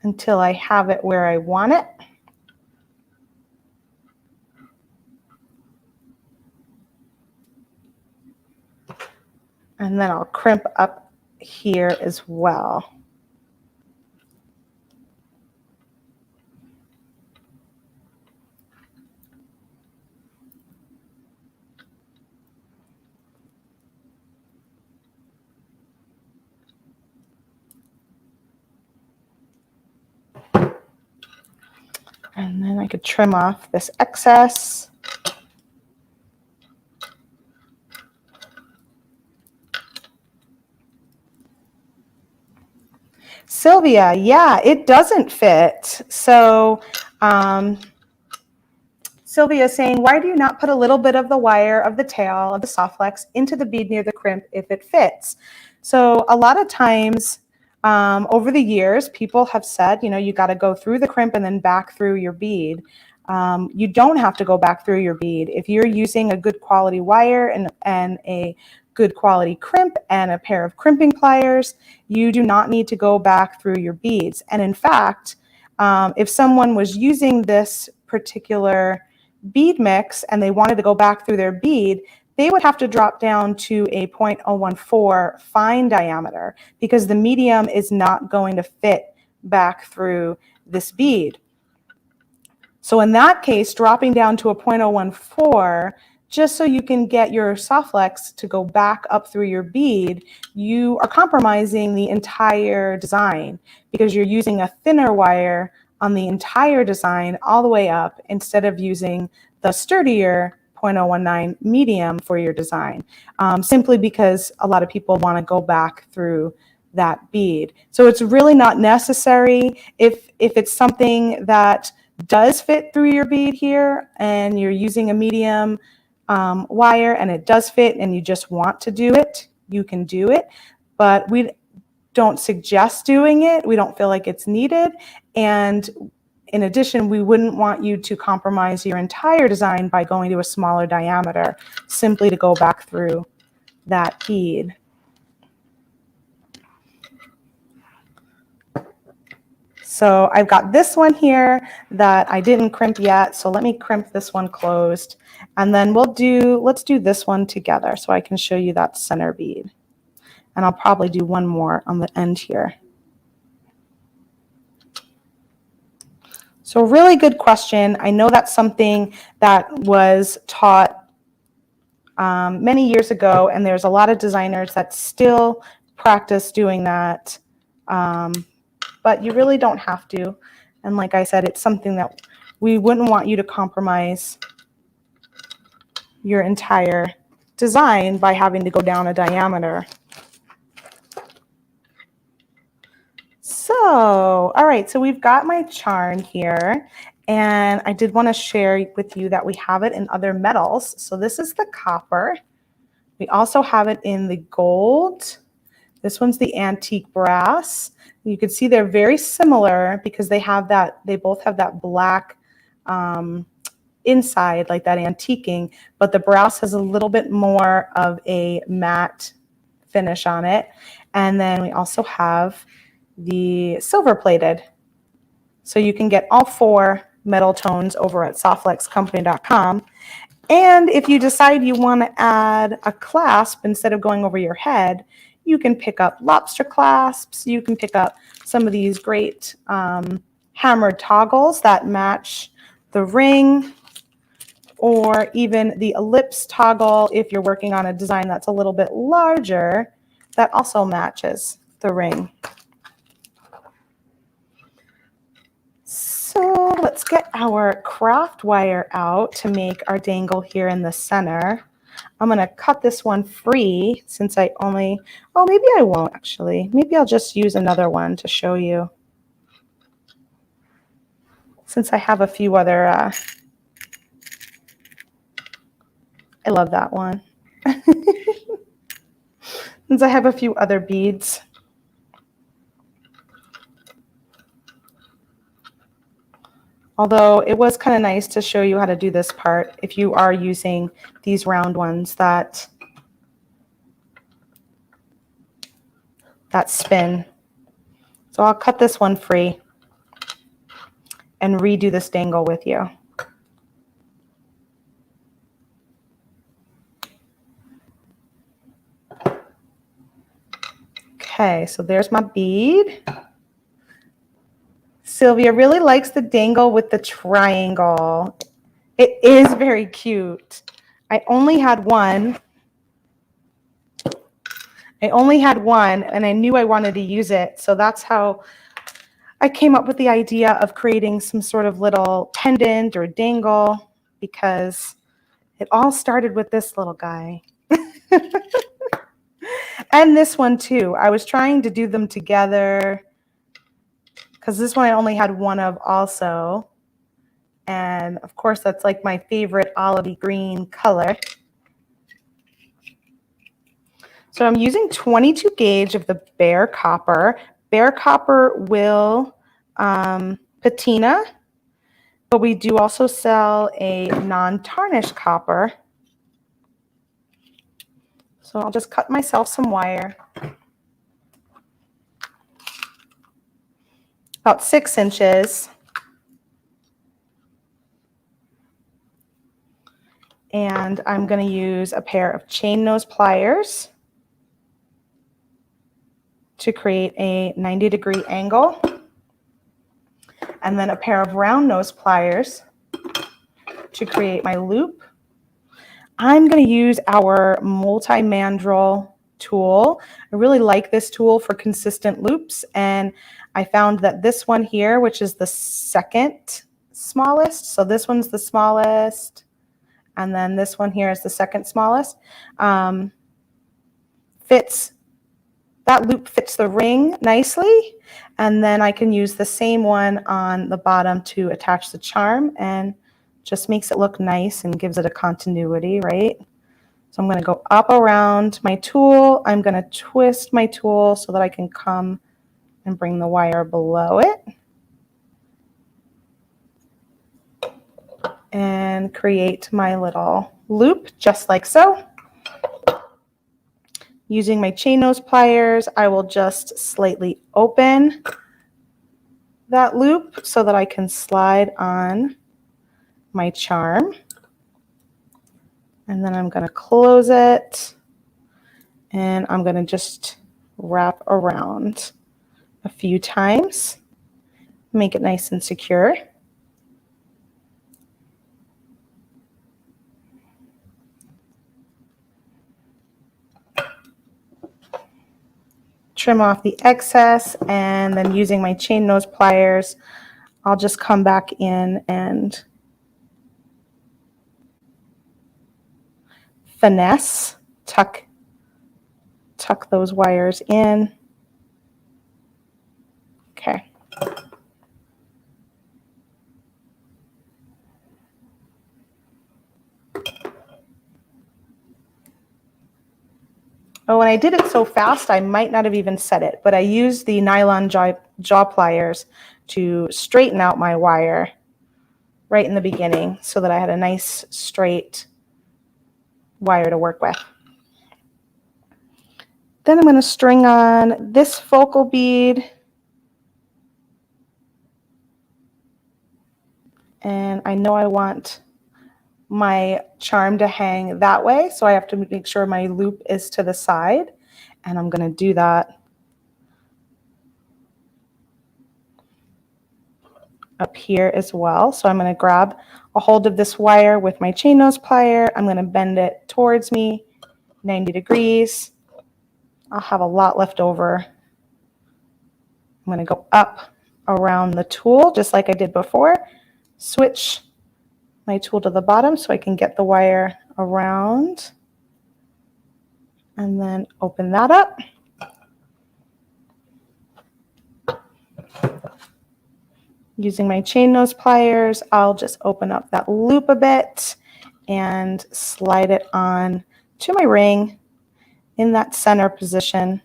Until I have it where I want it. And then I'll crimp up here as well. And then I could trim off this excess. Sylvia, yeah, it doesn't fit. So Sylvia is saying, why do you not put a little bit of the wire of the tail of the soft flex into the bead near the crimp if it fits? So a lot of times over the years, people have said, you know, you got to go through the crimp and then back through your bead. You don't have to go back through your bead. If you're using a good quality wire and a good quality crimp and a pair of crimping pliers, you do not need to go back through your beads. And in fact, if someone was using this particular bead mix and they wanted to go back through their bead, they would have to drop down to a 0.014 fine diameter because the medium is not going to fit back through this bead. So in that case, dropping down to a 0.014, just so you can get your soft flex to go back up through your bead, you are compromising the entire design because you're using a thinner wire on the entire design all the way up instead of using the sturdier 0.019 medium for your design, simply because a lot of people want to go back through that bead. So it's really not necessary. If it's something that does fit through your bead here and you're using a medium wire and it does fit and you just want to do it, you can do it, but we don't suggest doing it. We don't feel like it's needed. And in addition, we wouldn't want you to compromise your entire design by going to a smaller diameter simply to go back through that bead. So I've got this one here that I didn't crimp yet. So let me crimp this one closed. And then let's do this one together so I can show you that center bead. And I'll probably do one more on the end here. So really good question. I know that's something that was taught many years ago, and there's a lot of designers that still practice doing that, but you really don't have to. And like I said, it's something that we wouldn't want you to compromise your entire design by having to go down a diameter. So, all right, so we've got my charm here, and I did want to share with you that we have it in other metals. So this is the copper. We also have it in the gold. This one's the antique brass. You can see they're very similar because they both have that black inside, like that antiquing, but the brass has a little bit more of a matte finish on it. And then we also have the silver plated. So you can get all 4 metal tones over at softflexcompany.com. And if you decide you want to add a clasp instead of going over your head, you can pick up lobster clasps. You can pick up some of these great hammered toggles that match the ring, or even the ellipse toggle if you're working on a design that's a little bit larger that also matches the ring. So let's get our craft wire out to make our dangle here in the center. I'm going to cut this one free since I only, oh, maybe I won't actually. Maybe I'll just use another one to show you, since I have a few other, I love that one. Since I have a few other beads. Although it was kind of nice to show you how to do this part if you are using these round ones that spin. So I'll cut this one free and redo this dangle with you. Okay, so there's my bead. Sylvia really likes the dangle with the triangle. It is very cute. I only had one. And I knew I wanted to use it. So that's how I came up with the idea of creating some sort of little pendant or dangle, because it all started with this little guy. And this one too. I was trying to do them together because this one I only had one of also. And of course, that's like my favorite olivey green color. So I'm using 22 gauge of the bare copper. Bare copper will patina, but we do also sell a non-tarnished copper. So I'll just cut myself some wire. About 6 inches. And I'm going to use a pair of chain nose pliers to create a 90-degree angle. And then a pair of round nose pliers to create my loop. I'm going to use our multi-mandrel tool. I really like this tool for consistent loops, and I found that this one here, which is the second smallest, so this one's the smallest, and then this one here is the second smallest, that loop fits the ring nicely, and then I can use the same one on the bottom to attach the charm, and just makes it look nice and gives it a continuity, right? So I'm going to go up around my tool. I'm going to twist my tool so that I can come and bring the wire below it and create my little loop just like so. Using my chain nose pliers, I will just slightly open that loop so that I can slide on my charm. And then I'm going to close it, and I'm going to just wrap around a few times, make it nice and secure. trim off the excess, and then using my chain nose pliers, I'll just come back in and finesse, tuck those wires in. Okay. Oh, and I did it so fast, I might not have even said it, but I used the nylon jaw pliers to straighten out my wire right in the beginning so that I had a nice straight wire to work with. Then I'm going to string on this focal bead. And I know I want my charm to hang that way, so I have to make sure my loop is to the side. And I'm going to do that up here as well. So I'm going to grab a hold of this wire with my chain nose plier. I'm going to bend it towards me 90 degrees. I'll have a lot left over. I'm going to go up around the tool just like I did before. Switch my tool to the bottom so I can get the wire around, and then open that up. Using my chain nose pliers, I'll just open up that loop a bit and slide it on to my ring in that center position.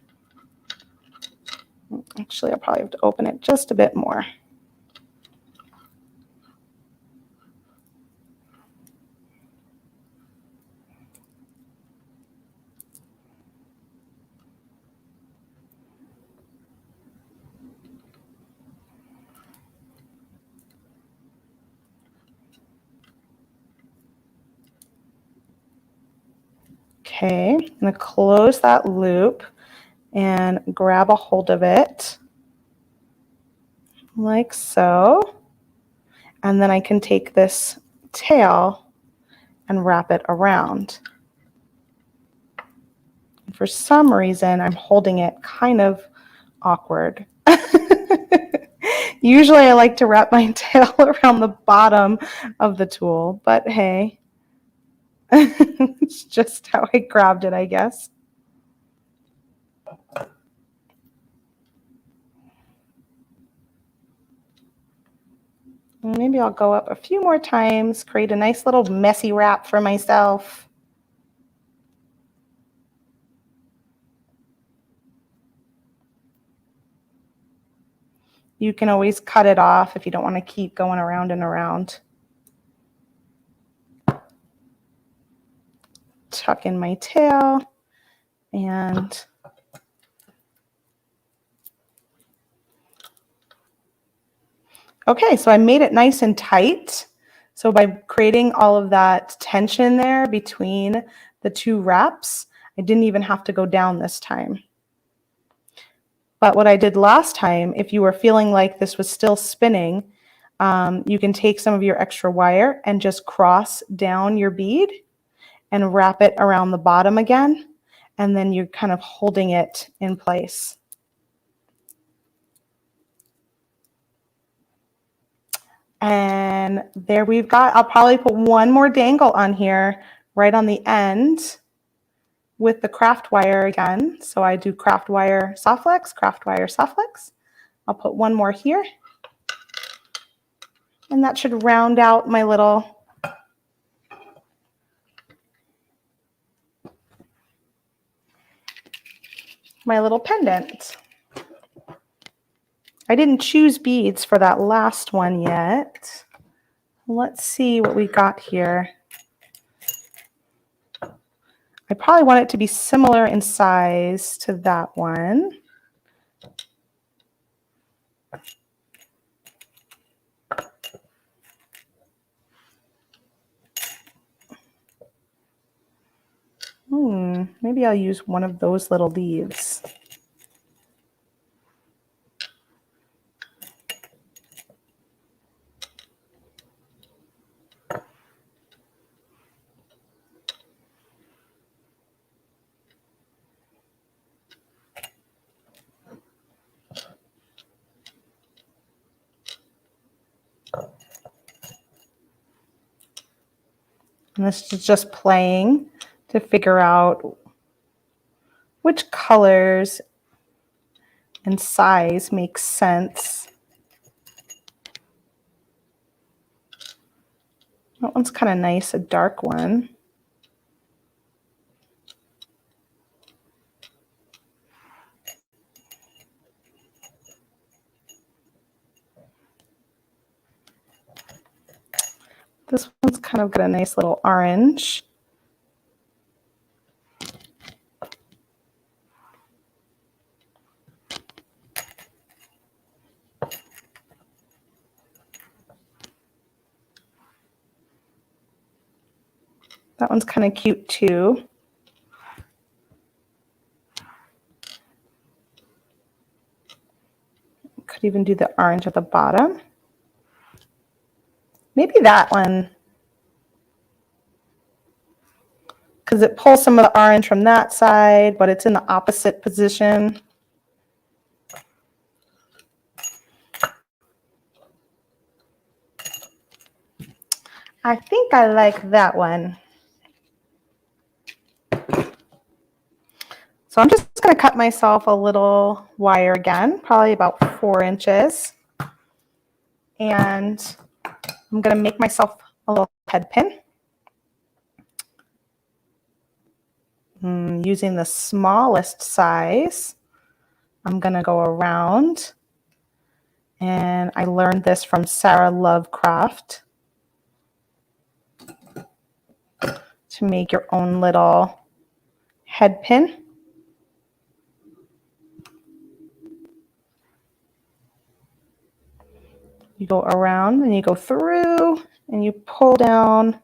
Actually, I'll probably have to open it just a bit more. Okay, I'm going to close that loop and grab a hold of it like so. And then I can take this tail and wrap it around. For some reason, I'm holding it kind of awkward. Usually I like to wrap my tail around the bottom of the tool, but hey, it's just how I grabbed it, I guess. Maybe I'll go up a few more times, create a nice little messy wrap for myself. You can always cut it off if you don't want to keep going around and around. Tuck in my tail and okay, so I made it nice and tight. So by creating all of that tension there between the two wraps, I didn't even have to go down this time. But what I did last time, if you were feeling like this was still spinning, you can take some of your extra wire and just cross down your bead and wrap it around the bottom again. And then you're kind of holding it in place. And there we've got, I'll probably put one more dangle on here right on the end with the craft wire again. So I do craft wire soft flex, craft wire soft flex. I'll put one more here. And that should round out my little pendant. I didn't choose beads for that last one yet. Let's see what we got here. I probably want it to be similar in size to that one. Maybe I'll use one of those little leaves. And this is just playing to figure out which colors and size makes sense. That one's kind of nice, a dark one. This one's kind of got a nice little orange. That one's kind of cute too. Could even do the orange at the bottom. Maybe that one, because it pulls some of the orange from that side, but it's in the opposite position. I think I like that one. So I'm just going to cut myself a little wire again, probably about 4 inches. And I'm going to make myself a little head pin. Using the smallest size, I'm going to go around. And I learned this from Sarah Lovecraft, to make your own little head pin. You go around and you go through and you pull down,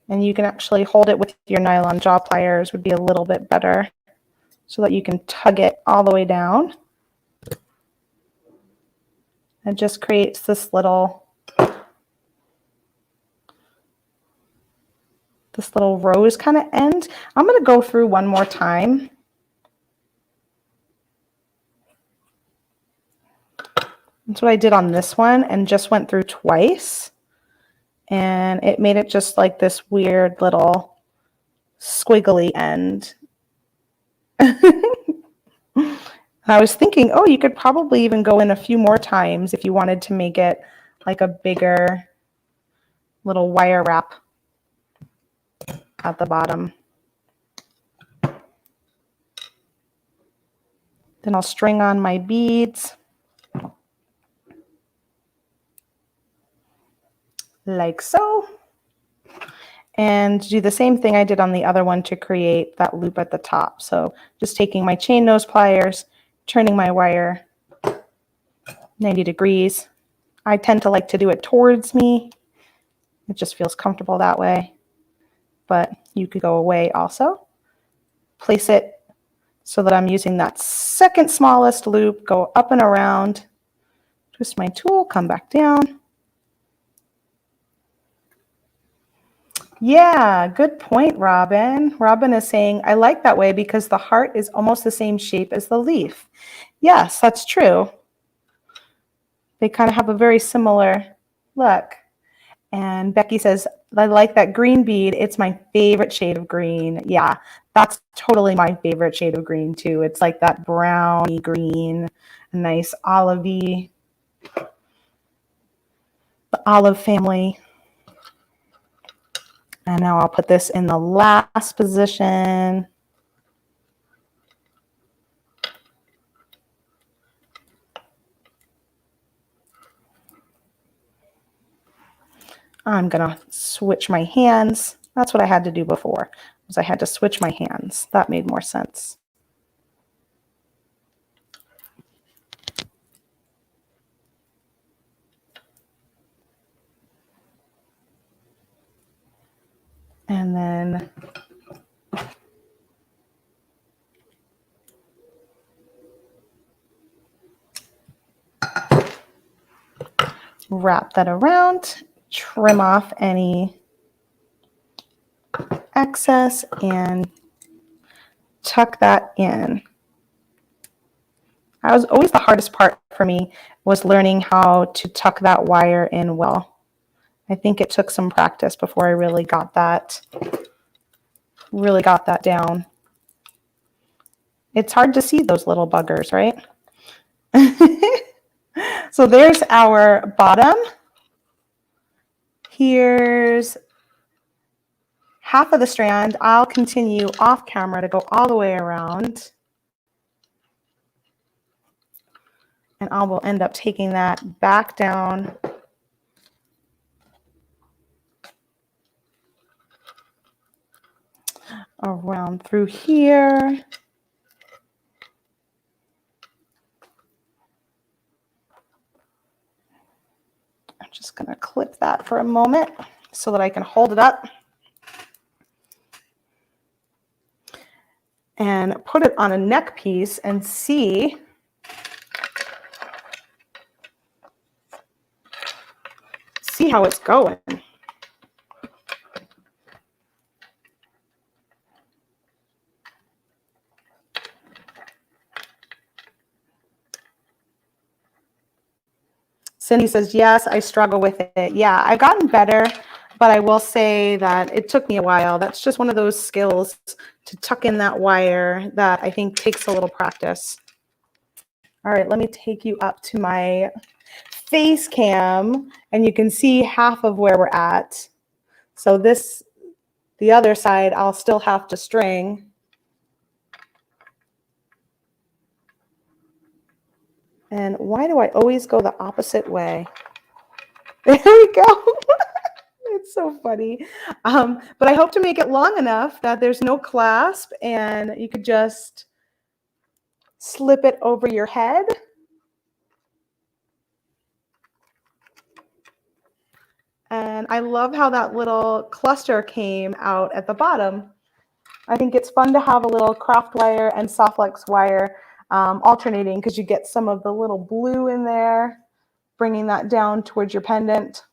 and you can actually hold it with your nylon jaw pliers, would be a little bit better, so that you can tug it all the way down. It just creates this little rose kind of end. I'm going to go through one more time. That's what I did on this one, and just went through twice. And it made it just like this weird little squiggly end. I was thinking, oh, you could probably even go in a few more times if you wanted to make it like a bigger little wire wrap at the bottom. Then I'll string on my beads like so, and do the same thing I did on the other one to create that loop at the top. So just taking my chain nose pliers, turning my wire 90 degrees. I tend to like to do it towards me. It just feels comfortable that way, but you could go away also. Place it so that I'm using that second smallest loop, go up and around, twist my tool, come back down. Yeah, good point, Robin. Robin is saying, I like that way because the heart is almost the same shape as the leaf. Yes, that's true. They kind of have a very similar look. And Becky says, I like that green bead. It's my favorite shade of green. Yeah, that's totally my favorite shade of green too. It's like that browny green, a nice olivey, the olive family. And now I'll put this in the last position. I'm gonna switch my hands. That's what I had to do before, was I had to switch my hands. That made more sense. And then wrap that around, trim off any excess, and tuck that in. That was always the hardest part for me, was learning how to tuck that wire in well. I think it took some practice before I really got that down. It's hard to see those little buggers, right? So there's our bottom. Here's half of the strand. I'll continue off camera to go all the way around. And I will end up taking that back down. Around through here. I'm just going to clip that for a moment so that I can hold it up and put it on a neck piece and see how it's going. Cindy says, yes, I struggle with it. Yeah, I've gotten better, but I will say that it took me a while. That's just one of those skills to tuck in that wire that I think takes a little practice. All right, let me take you up to my face cam and you can see half of where we're at. So the other side, I'll still have to string. And why do I always go the opposite way? There we go. It's so funny. But I hope to make it long enough that there's no clasp and you could just slip it over your head. And I love how that little cluster came out at the bottom. I think it's fun to have a little craft wire and softflex wire alternating because you get some of the little blue in there, bringing that down towards your pendant.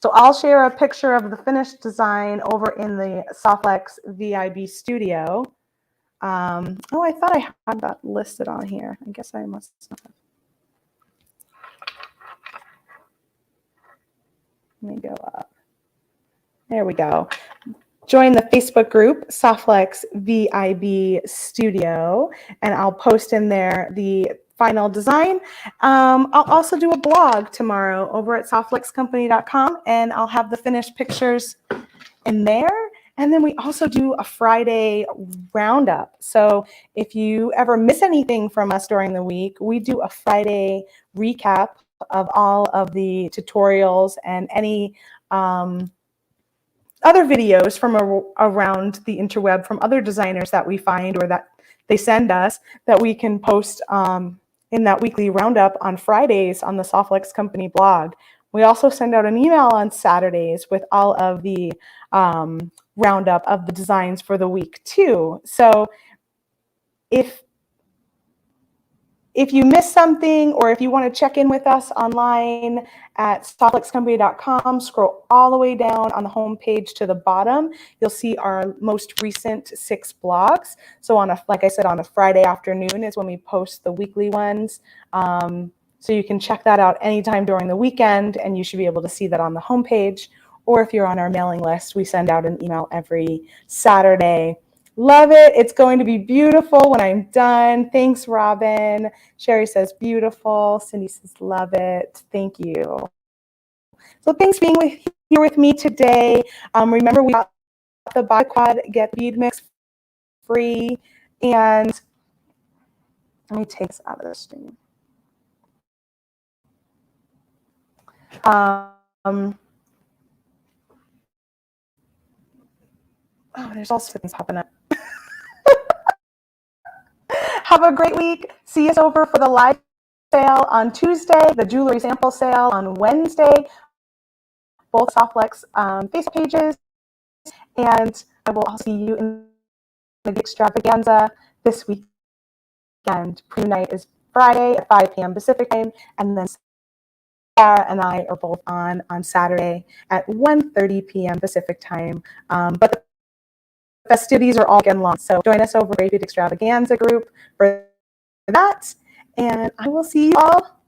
So I'll share a picture of the finished design over in the Softflex VIB studio. Oh, I thought I had that listed on here. I guess I must have. Let me go up. There we go. Join the Facebook group, Softflex VIB Studio, and I'll post in there the final design. I'll also do a blog tomorrow over at softflexcompany.com, and I'll have the finished pictures in there. And then we also do a Friday roundup. So if you ever miss anything from us during the week, we do a Friday recap of all of the tutorials and any other videos from around the interweb from other designers that we find or that they send us that we can post in that weekly roundup on Fridays on the Softflex Company blog. We also send out an email on Saturdays with all of the roundup of the designs for the week too. So if you missed something or if you want to check in with us online at softflexcompany.com, scroll all the way down on the home page to the bottom. You'll see our most recent 6 blogs. So like I said, on a Friday afternoon is when we post the weekly ones. So you can check that out anytime during the weekend and you should be able to see that on the home page. Or if you're on our mailing list, we send out an email every Saturday. Love it. It's going to be beautiful when I'm done. Thanks, Robin. Sherry says beautiful. Cindy says love it. Thank you. So thanks for being here with me today. Remember, we got the Quad Get Bead Mix free. And let me take this out of the stream. There's also things popping up. Have a great week. See us over for the live sale on Tuesday, the jewelry sample sale on Wednesday, both Softflex Facebook pages. And I will also see you in the extravaganza this weekend. Pre-night is Friday at 5 p.m. Pacific time, and then Sarah and I are both on Saturday at 1:30 p.m. Pacific time. But the festivities are all weekend long, so join us over at Bead Extravaganza group for that, and I will see you all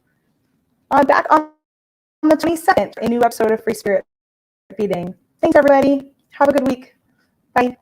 back on the 22nd for a new episode of Free Spirit Beading. Thanks, everybody. Have a good week. Bye.